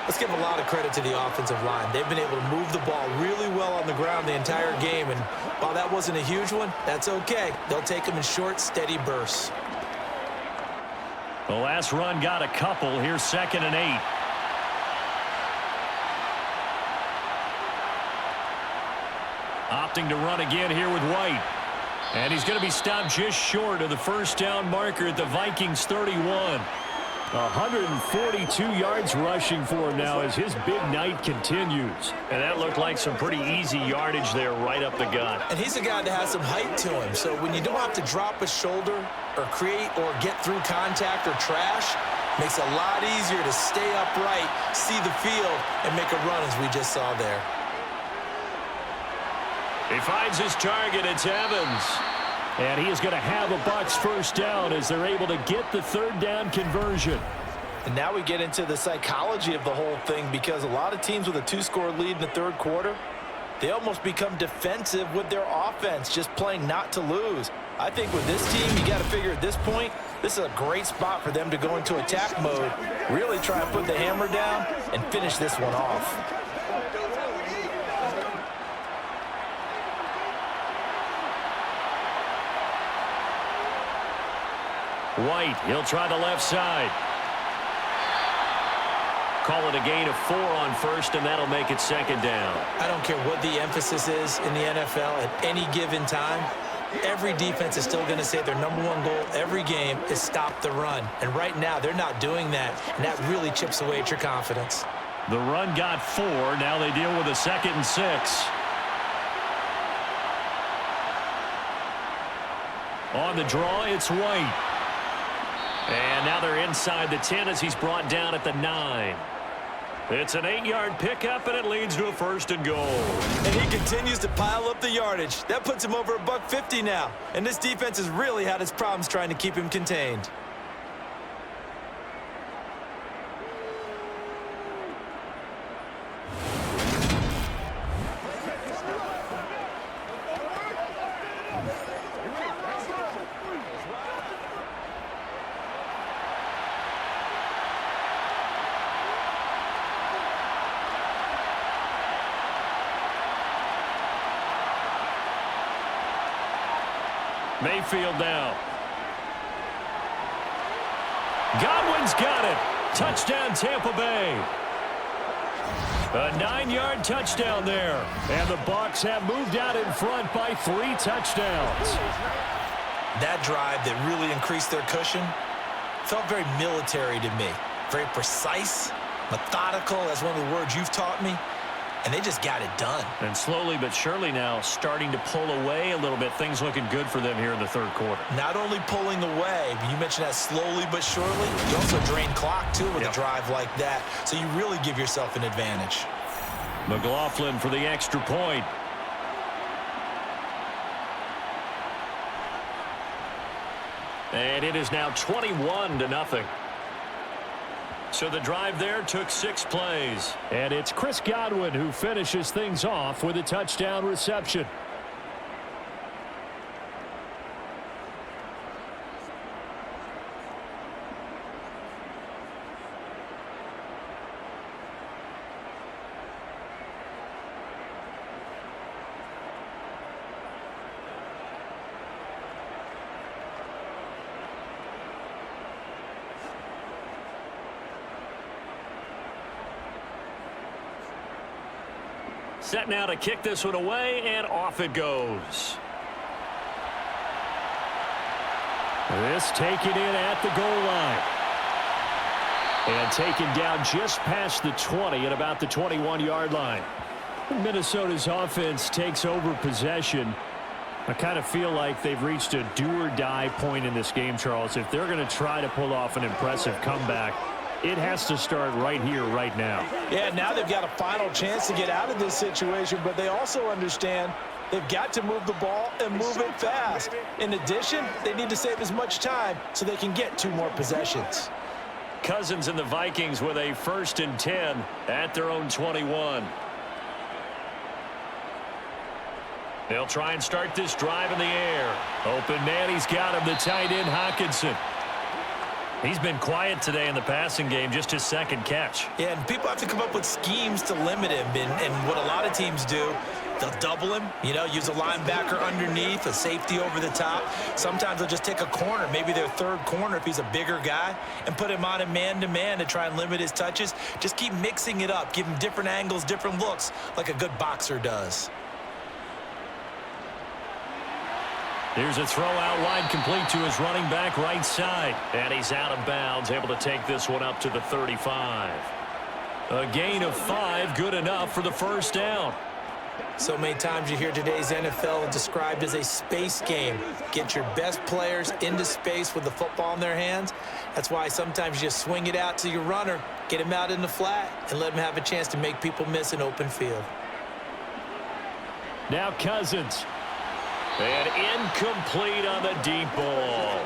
Let's give a lot of credit to the offensive line. They've been able to move the ball really well on the ground the entire game. And while that wasn't a huge one, that's okay. They'll take them in short, steady bursts. The last run got a couple. Here's 2nd and 8. Opting to run again here with White. And he's going to be stopped just short of the 1st down marker at the Vikings 31. 142 yards rushing for him now as his big night continues. And that looked like some pretty easy yardage there right up the gut. And he's a guy that has some height to him. So when you don't have to drop a shoulder or create or get through contact or trash, makes it a lot easier to stay upright, see the field, and make a run as we just saw there. He finds his target. It's Evans. And he is going to have a Bucs 1st down as they're able to get the 3rd down conversion. And now we get into the psychology of the whole thing, because a lot of teams with a 2-score lead in the 3rd quarter, they almost become defensive with their offense, just playing not to lose. I think with this team, you got to figure at this point, this is a great spot for them to go into attack mode, really try and put the hammer down and finish this one off. White, he'll try the left side. Call it a gain of 4 on 1st, and that'll make it 2nd down. I don't care what the emphasis is in the NFL at any given time. Every defense is still going to say their #1 goal every game is stop the run. And right now, they're not doing that, and that really chips away at your confidence. The run got 4. Now they deal with a 2nd and 6. On the draw, it's White. And now they're inside the 10 as he's brought down at the 9. It's an 8-yard pickup, and it leads to a 1st and goal. And he continues to pile up the yardage. That puts him over $150 now. And this defense has really had its problems trying to keep him contained. Mayfield now. Godwin's got it. Touchdown, Tampa Bay. A 9-yard touchdown there. And the Bucs have moved out in front by 3 touchdowns. That drive that really increased their cushion felt very military to me. Very precise, methodical, that's one of the words you've taught me. And they just got it done. And slowly but surely now starting to pull away a little bit. Things looking good for them here in the 3rd quarter. Not only pulling away, but you mentioned that slowly but surely. You also drain clock, too, with a drive like that. So you really give yourself an advantage. McLaughlin for the extra point. And it is now 21-0. So the drive there took 6 plays. And it's Chris Godwin who finishes things off with a touchdown reception. Set now to kick this one away, and off it goes. This taken in at the goal line. And taken down just past the 20 at about the 21-yard line. Minnesota's offense takes over possession. I kind of feel like they've reached a do-or-die point in this game, Charles. If they're going to try to pull off an impressive comeback, it has to start right here, right now. Yeah, now they've got a final chance to get out of this situation, but they also understand they've got to move the ball and move it fast. In addition, they need to save as much time so they can get 2 more possessions. Cousins and the Vikings with a 1st and 10 at their own 21. They'll try and start this drive in the air. Open man, he's got him, the tight end, Hockenson. He's been quiet today in the passing game, just his 2nd catch. Yeah, and people have to come up with schemes to limit him. And what a lot of teams do, they'll double him, use a linebacker underneath, a safety over the top. Sometimes they'll just take a corner, maybe their 3rd corner if he's a bigger guy, and put him on a man-to-man to try and limit his touches. Just keep mixing it up, give him different angles, different looks, like a good boxer does. Here's a throw out wide, complete to his running back right side. And he's out of bounds, able to take this one up to the 35. A gain of 5, good enough for the 1st down. So many times you hear today's NFL described as a space game. Get your best players into space with the football in their hands. That's why sometimes you just swing it out to your runner, get him out in the flat, and let him have a chance to make people miss an open field. Now Cousins. And incomplete on the deep ball.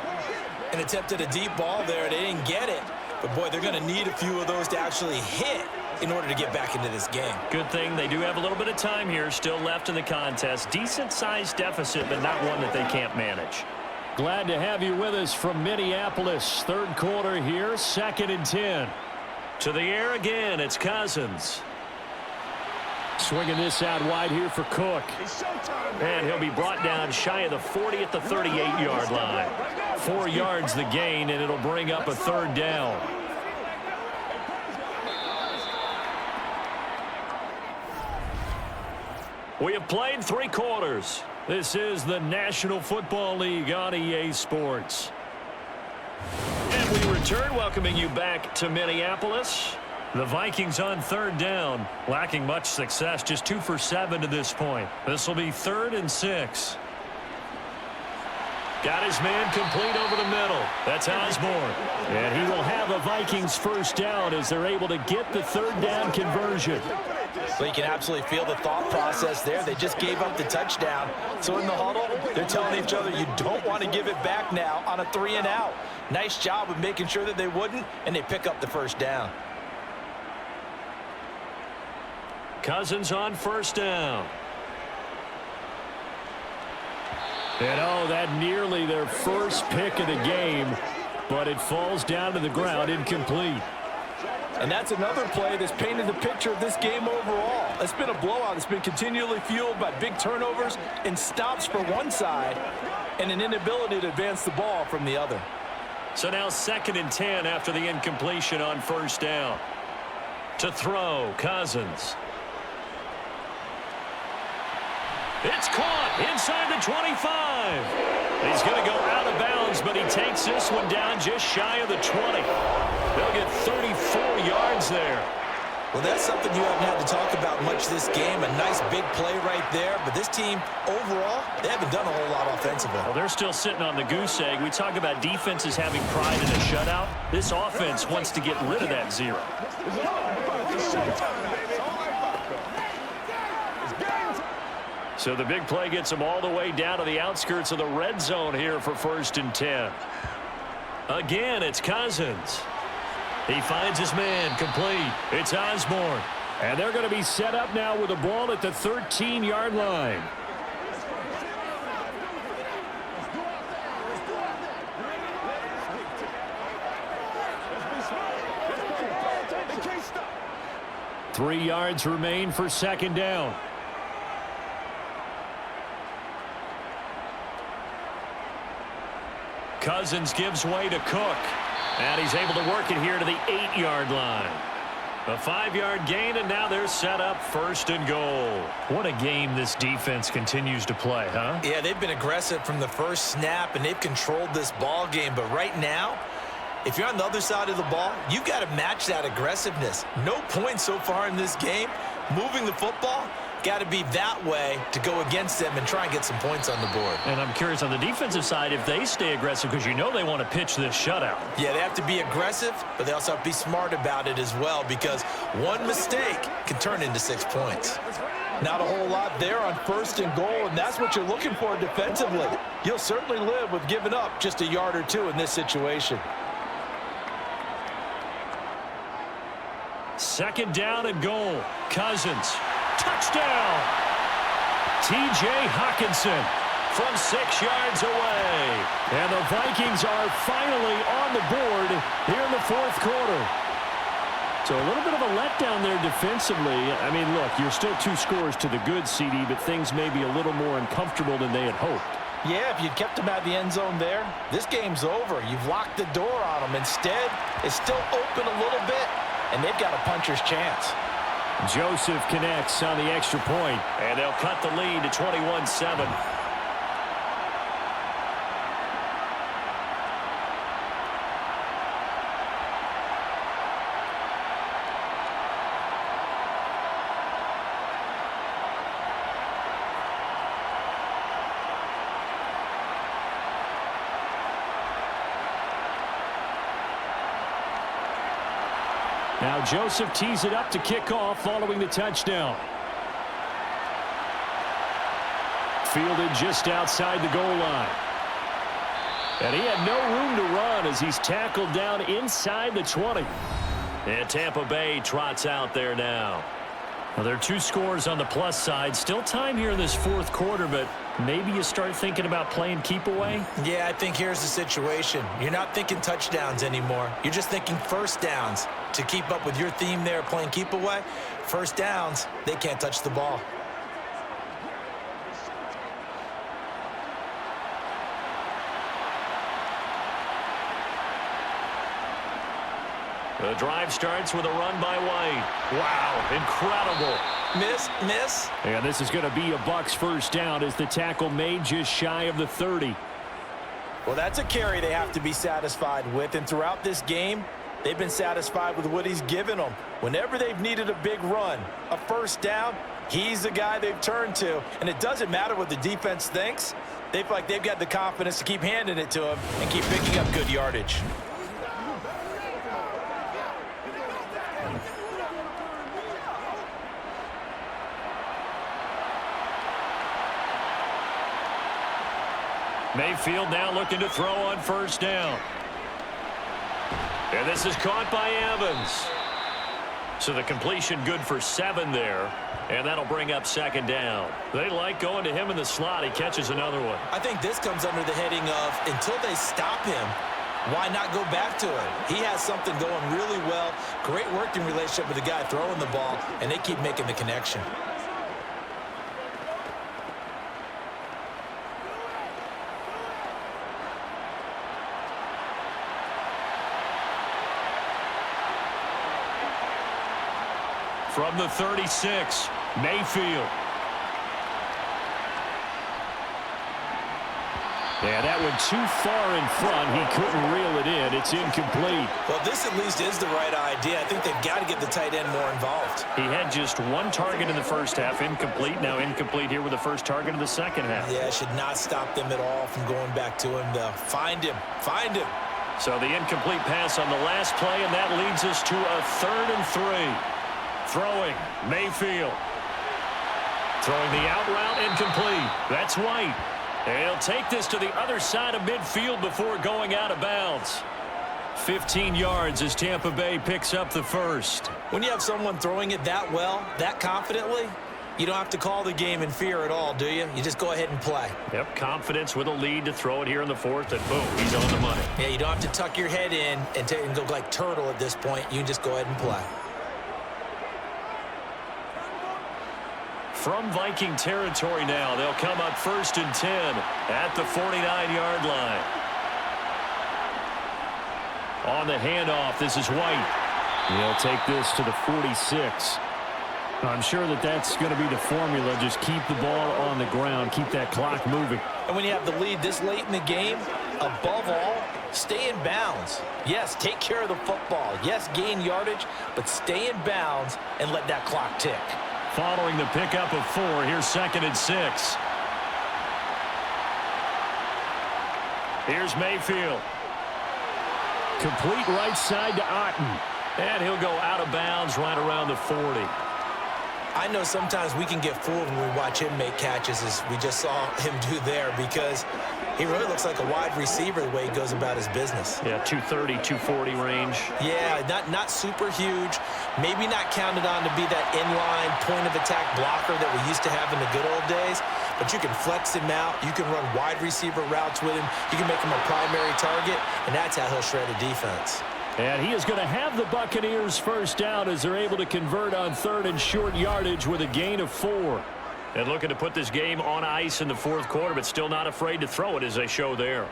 An attempt at a deep ball there. They didn't get it. But, boy, they're going to need a few of those to actually hit in order to get back into this game. Good thing they do have a little bit of time here still left in the contest. Decent-sized deficit, but not one that they can't manage. Glad to have you with us from Minneapolis. 3rd quarter here, 2nd and 10. To the air again, it's Cousins. Swinging this out wide here for Cook. And he'll be brought down shy of the 40 at the 38-yard line. 4 yards the gain, and it'll bring up a 3rd down. We have played 3 quarters. This is the National Football League on EA Sports. And we return, welcoming you back to Minneapolis. The Vikings on 3rd down, lacking much success, just 2 for 7 to this point. This will be 3rd and 6. Got his man complete over the middle. That's Osborne. And he will have the Vikings 1st down as they're able to get the 3rd down conversion. So you can absolutely feel the thought process there. They just gave up the touchdown. So in the huddle, they're telling each other, you don't want to give it back now on a 3 and out. Nice job of making sure that they wouldn't, and they pick up the 1st down. Cousins on 1st down. And that nearly their first pick of the game, but it falls down to the ground incomplete. And that's another play that's painted the picture of this game overall. It's been a blowout. It's been continually fueled by big turnovers and stops for one side and an inability to advance the ball from the other. So now 2nd and 10 after the incompletion on 1st down. To throw, Cousins. It's caught inside the 25. He's going to go out of bounds, but he takes this one down just shy of the 20. They'll get 34 yards there. Well, that's something you haven't had to talk about much this game. A nice big play right there. But this team, overall, they haven't done a whole lot offensively. Well, they're still sitting on the goose egg. We talk about defenses having pride in a shutout. This offense wants to get rid of that 0. So the big play gets them all the way down to the outskirts of the red zone here for 1st and 10. Again, it's Cousins. He finds his man complete. It's Osborne. And they're going to be set up now with the ball at the 13-yard line. Three yards remain for 2nd down. Cousins gives way to Cook. And he's able to work it here to the 8-yard line. A 5-yard gain, and now they're set up 1st and goal. What a game this defense continues to play, huh? Yeah, they've been aggressive from the first snap, and they've controlled this ball game. But right now, if you're on the other side of the ball, you've got to match that aggressiveness. No points so far in this game. Moving the football, got to be that way to go against them and try and get some points on the board. And I'm curious on the defensive side if they stay aggressive, because you know they want to pitch this shutout. Yeah, they have to be aggressive, but they also have to be smart about it as well, because one mistake can turn into 6 points. Not a whole lot there on 1st and goal, and that's what you're looking for defensively. You'll certainly live with giving up just a yard or two in this situation. 2nd down and goal. Cousins. Touchdown! T.J. Hawkinson from 6 yards away. And the Vikings are finally on the board here in the 4th quarter. So a little bit of a letdown there defensively. I mean, look, you're still 2 scores to the good, CD, but things may be a little more uncomfortable than they had hoped. Yeah, if you'd kept them out of the end zone there, this game's over. You've locked the door on them. Instead, it's still open a little bit, and they've got a puncher's chance. Joseph connects on the extra point, and they'll cut the lead to 21-7. Now Joseph tees it up to kick off following the touchdown. Fielded just outside the goal line. And he had no room to run as he's tackled down inside the 20. And Tampa Bay trots out there now. Well, there are 2 scores on the plus side. Still time here in this 4th quarter, but maybe you start thinking about playing keep away? Yeah, I think here's the situation. You're not thinking touchdowns anymore. You're just thinking 1st downs. To keep up with your theme there, playing keep away, 1st downs, they can't touch the ball. The drive starts with a run by White. Wow, incredible. Miss. And this is going to be a Bucs 1st down as the tackle made just shy of the 30. Well, that's a carry they have to be satisfied with, and throughout this game, they've been satisfied with what he's given them. Whenever they've needed a big run, a 1st down, he's the guy they've turned to. And it doesn't matter what the defense thinks. They feel like they've got the confidence to keep handing it to him and keep picking up good yardage. Mayfield now looking to throw on 1st down. And this is caught by Evans. So the completion good for 7 there. And that'll bring up 2nd down. They like going to him in the slot. He catches another one. I think this comes under the heading of until they stop him, why not go back to him? He has something going really well. Great working relationship with the guy throwing the ball, and they keep making the connection. From the 36, Mayfield. Yeah, that one too far in front. He couldn't reel it in. It's incomplete. Well, this at least is the right idea. I think they've got to get the tight end more involved. He had just 1 target in the 1st half, incomplete. Now incomplete here with the 1st target of the 2nd half. Yeah, should not stop them at all from going back to him. Find him. So the incomplete pass on the last play, and that leads us to a 3rd and 3. Throwing, Mayfield. Throwing the out route, incomplete. That's White. And he'll take this to the other side of midfield before going out of bounds. 15 yards as Tampa Bay picks up the 1st. When you have someone throwing it that well, that confidently, you don't have to call the game in fear at all, do you? You just go ahead and play. Yep, confidence with a lead to throw it here in the 4th, and boom, he's on the money. Yeah, you don't have to tuck your head in and go like turtle at this point. You can just go ahead and play. From Viking territory now, they'll come up 1st and 10 at the 49-yard line. On the handoff, this is White. He'll take this to the 46. I'm sure that that's going to be the formula. Just keep the ball on the ground. Keep that clock moving. And when you have the lead this late in the game, above all, stay in bounds. Yes, take care of the football. Yes, gain yardage, but stay in bounds and let that clock tick. Following the pickup of 4, here's 2nd and 6. Here's Mayfield. Complete right side to Otten. And he'll go out of bounds right around the 40. I know sometimes we can get fooled when we watch him make catches, as we just saw him do there, because he really looks like a wide receiver the way he goes about his business. Yeah, 230, 240 range. Yeah, not super huge. Maybe not counted on to be that inline point-of-attack blocker that we used to have in the good old days, but you can flex him out. You can run wide receiver routes with him. You can make him a primary target, and that's how he'll shred a defense. And he is going to have the Buccaneers first down as they're able to convert on 3rd and short yardage with a gain of 4. And looking to put this game on ice in the 4th quarter, but still not afraid to throw it as they show there.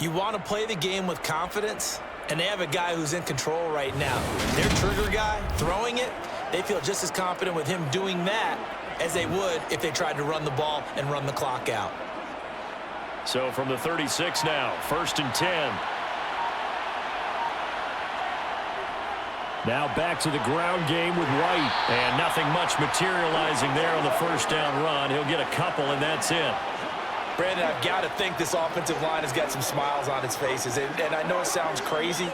You want to play the game with confidence, and they have a guy who's in control right now. Their trigger guy, throwing it, they feel just as confident with him doing that as they would if they tried to run the ball and run the clock out. So from the 36 now, 1st and 10. Now back to the ground game with White. And nothing much materializing there on the first down run. He'll get a couple, and that's it. Brandon, I've got to think this offensive line has got some smiles on its faces. And I know it sounds crazy,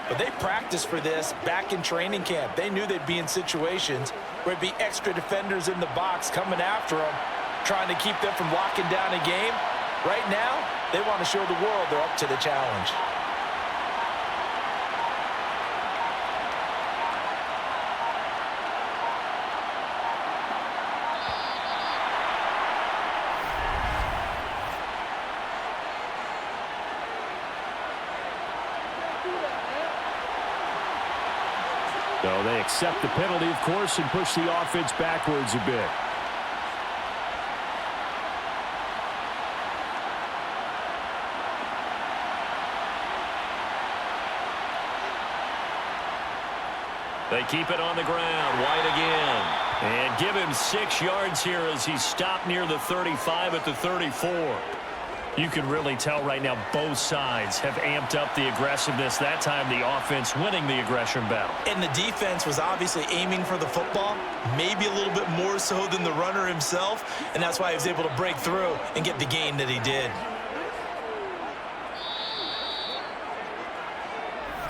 but they practiced for this back in training camp. They knew they'd be in situations where it'd be extra defenders in the box coming after them, trying to keep them from locking down a game. Right now, they want to show the world they're up to the challenge. So they accept the penalty, of course, and push the offense backwards a bit. They keep it on the ground. White again. And give him 6 yards here as he's stopped near the 35 at the 34. You can really tell right now both sides have amped up the aggressiveness. That time the offense winning the aggression battle. And the defense was obviously aiming for the football, maybe a little bit more so than the runner himself, and that's why he was able to break through and get the gain that he did.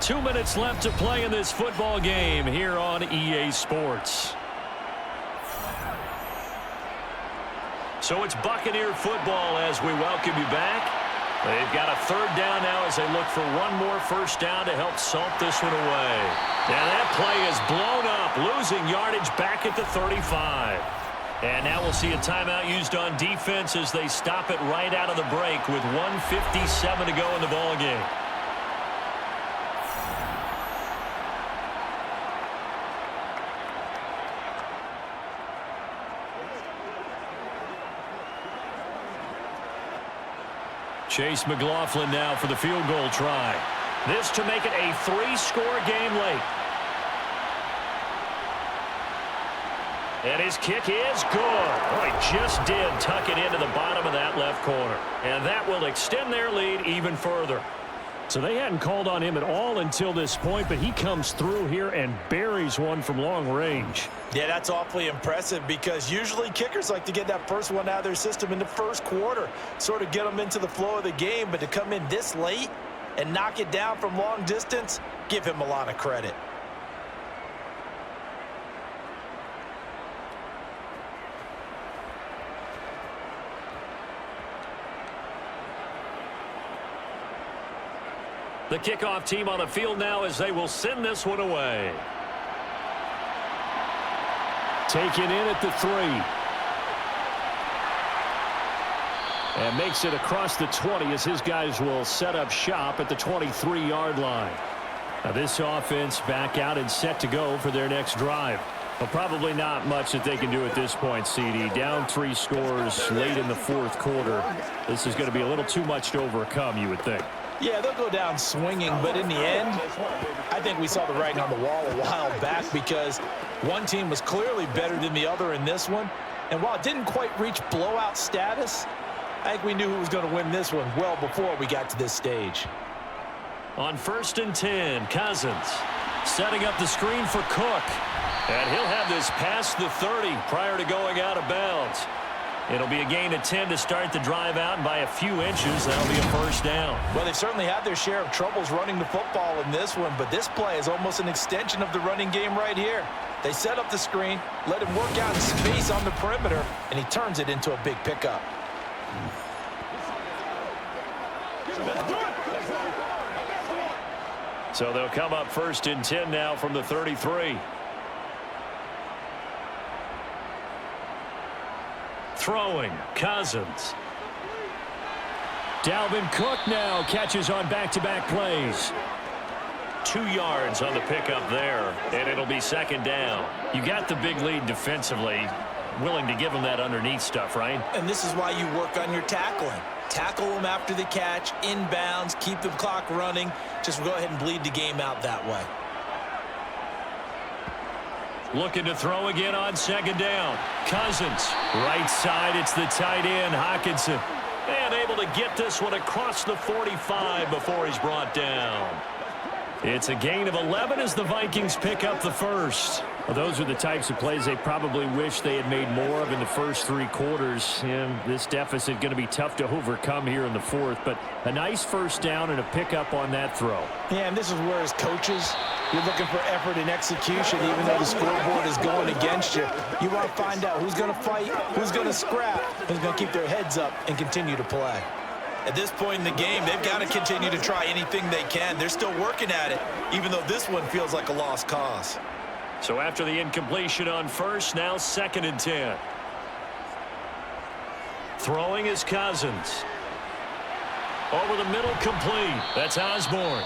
2 minutes left to play in this football game here on EA Sports. So it's Buccaneer football as we welcome you back. They've got a 3rd down now as they look for one more first down to help salt this one away. And that play is blown up, losing yardage back at the 35. And now we'll see a timeout used on defense as they stop it right out of the break with 1:57 to go in the ball game. Chase McLaughlin now for the field goal try. This to make it a 3-score game late. And his kick is good. Boy, just did tuck it into the bottom of that left corner. And that will extend their lead even further. So they hadn't called on him at all until this point, but he comes through here and buries one from long range. Yeah, that's awfully impressive because usually kickers like to get that first one out of their system in the first quarter, sort of get them into the flow of the game, but to come in this late and knock it down from long distance, give him a lot of credit. The kickoff team on the field now as they will send this one away. Taken in at the 3. And makes it across the 20 as his guys will set up shop at the 23-yard line. Now this offense back out and set to go for their next drive. Well, probably not much that they can do at this point, CD. Down 3 scores late in the 4th quarter. This is going to be a little too much to overcome, you would think. Yeah, they'll go down swinging, but in the end, I think we saw the writing on the wall a while back because one team was clearly better than the other in this one. And while it didn't quite reach blowout status, I think we knew who was going to win this one well before we got to this stage. On 1st and 10, Cousins setting up the screen for Cook. And he'll have this past the 30 prior to going out of bounds. It'll be a gain of 10 to start the drive out, and by a few inches, that'll be a first down. Well, they've certainly had their share of troubles running the football in this one, but this play is almost an extension of the running game right here. They set up the screen, let him work out in space on the perimeter, and he turns it into a big pickup. So they'll come up 1st and 10 now from the 33. Throwing, Cousins. Dalvin Cook now catches on back-to-back plays. 2 yards on the pickup there, and it'll be 2nd down. You got the big lead defensively, willing to give them that underneath stuff, right? And this is why you work on your tackling. Tackle them after the catch, inbounds, keep the clock running. Just go ahead and bleed the game out that way. Looking to throw again on 2nd down. Cousins, right side, it's the tight end, Hockenson. And able to get this one across the 45 before he's brought down. It's a gain of 11 as the Vikings pick up the first. Well, those are the types of plays they probably wish they had made more of in the first 3 quarters. And this deficit going to be tough to overcome here in the 4th. But a nice first down and a pickup on that throw. Yeah, and this is where as coaches, you're looking for effort and execution even though the scoreboard is going against you. You want to find out who's going to fight, who's going to scrap, who's going to keep their heads up and continue to play. At this point in the game, they've got to continue to try anything they can. They're still working at it, even though this one feels like a lost cause. So after the incompletion on 1st, now 2nd and 10. Throwing is Cousins. Over the middle, complete. That's Osborne.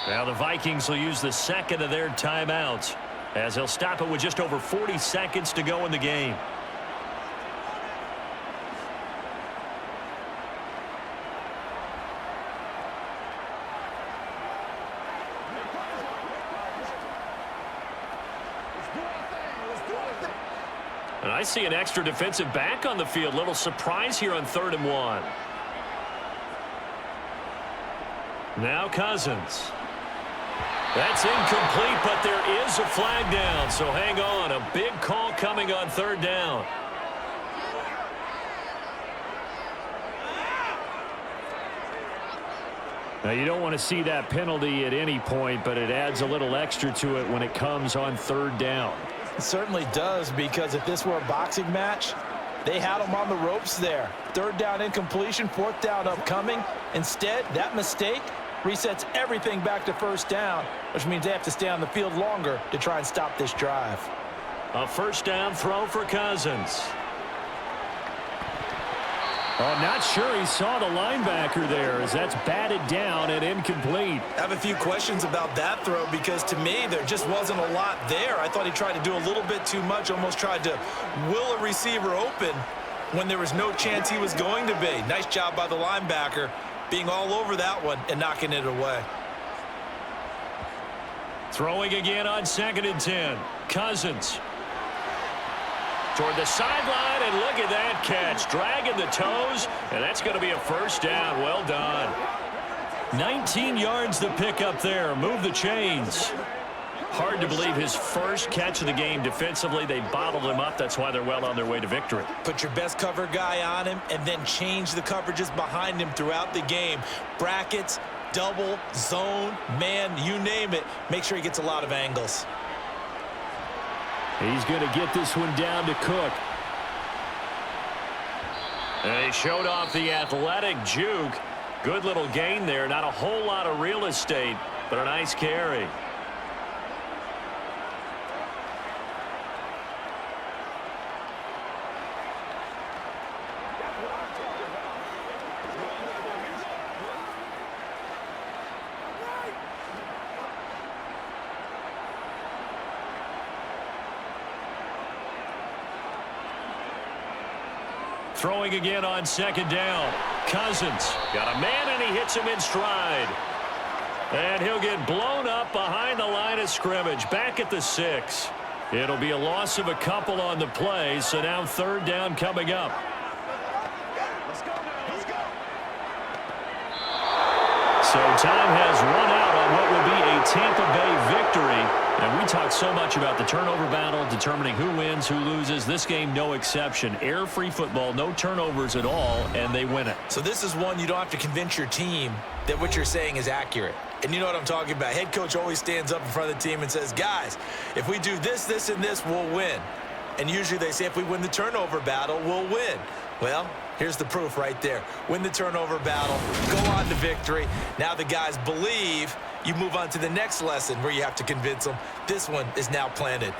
Now the Vikings will use the 2nd of their timeouts as they'll stop it with just over 40 seconds to go in the game. And I see an extra defensive back on the field. Little surprise here on 3rd and 1. Now Cousins. That's incomplete, but there is a flag down. So hang on. A big call coming on 3rd down. Now, you don't want to see that penalty at any point, but it adds a little extra to it when it comes on 3rd down. It certainly does, because if this were a boxing match, they had them on the ropes there. 3rd down incompletion, 4th down upcoming. Instead, that mistake resets everything back to 1st down, which means they have to stay on the field longer to try and stop this drive. A 1st down throw for Cousins. Oh, not sure he saw the linebacker there as that's batted down and incomplete. I have a few questions about that throw because to me there just wasn't a lot there. I thought he tried to do a little bit too much, almost tried to will a receiver open when there was no chance he was going to be. Nice job by the linebacker being all over that one and knocking it away. Throwing again on 2nd and 10. Cousins. Toward the sideline, and look at that catch. Dragging the toes, and that's going to be a 1st down. Well done. 19 yards to pick up there. Move the chains. Hard to believe his first catch of the game defensively. They bottled him up. That's why they're well on their way to victory. Put your best cover guy on him and then change the coverages behind him throughout the game. Brackets, double, zone, man, you name it. Make sure he gets a lot of angles. He's going to get this one down to Cook. And he showed off the athletic juke. Good little gain there. Not a whole lot of real estate, but a nice carry. throwing again on second down. Cousins got a man, and he hits him in stride. And he'll get blown up behind the line of scrimmage, back at the 6. It'll be a loss of a couple on the play, so now third down coming up. So time has run out on what will be a Tampa Bay victory. And we talk so much about the turnover battle, determining who wins, who loses. This game, no exception. Air-free football, no turnovers at all, and they win it. So this is one you don't have to convince your team that what you're saying is accurate. And you know what I'm talking about. Head coach always stands up in front of the team and says, guys, if we do this, this, and this, we'll win. And usually they say if we win the turnover battle, we'll win. Well, here's the proof right there. Win the turnover battle, go on to victory. Now the guys believe. You move on to the next lesson where you have to convince them. This one is now planted.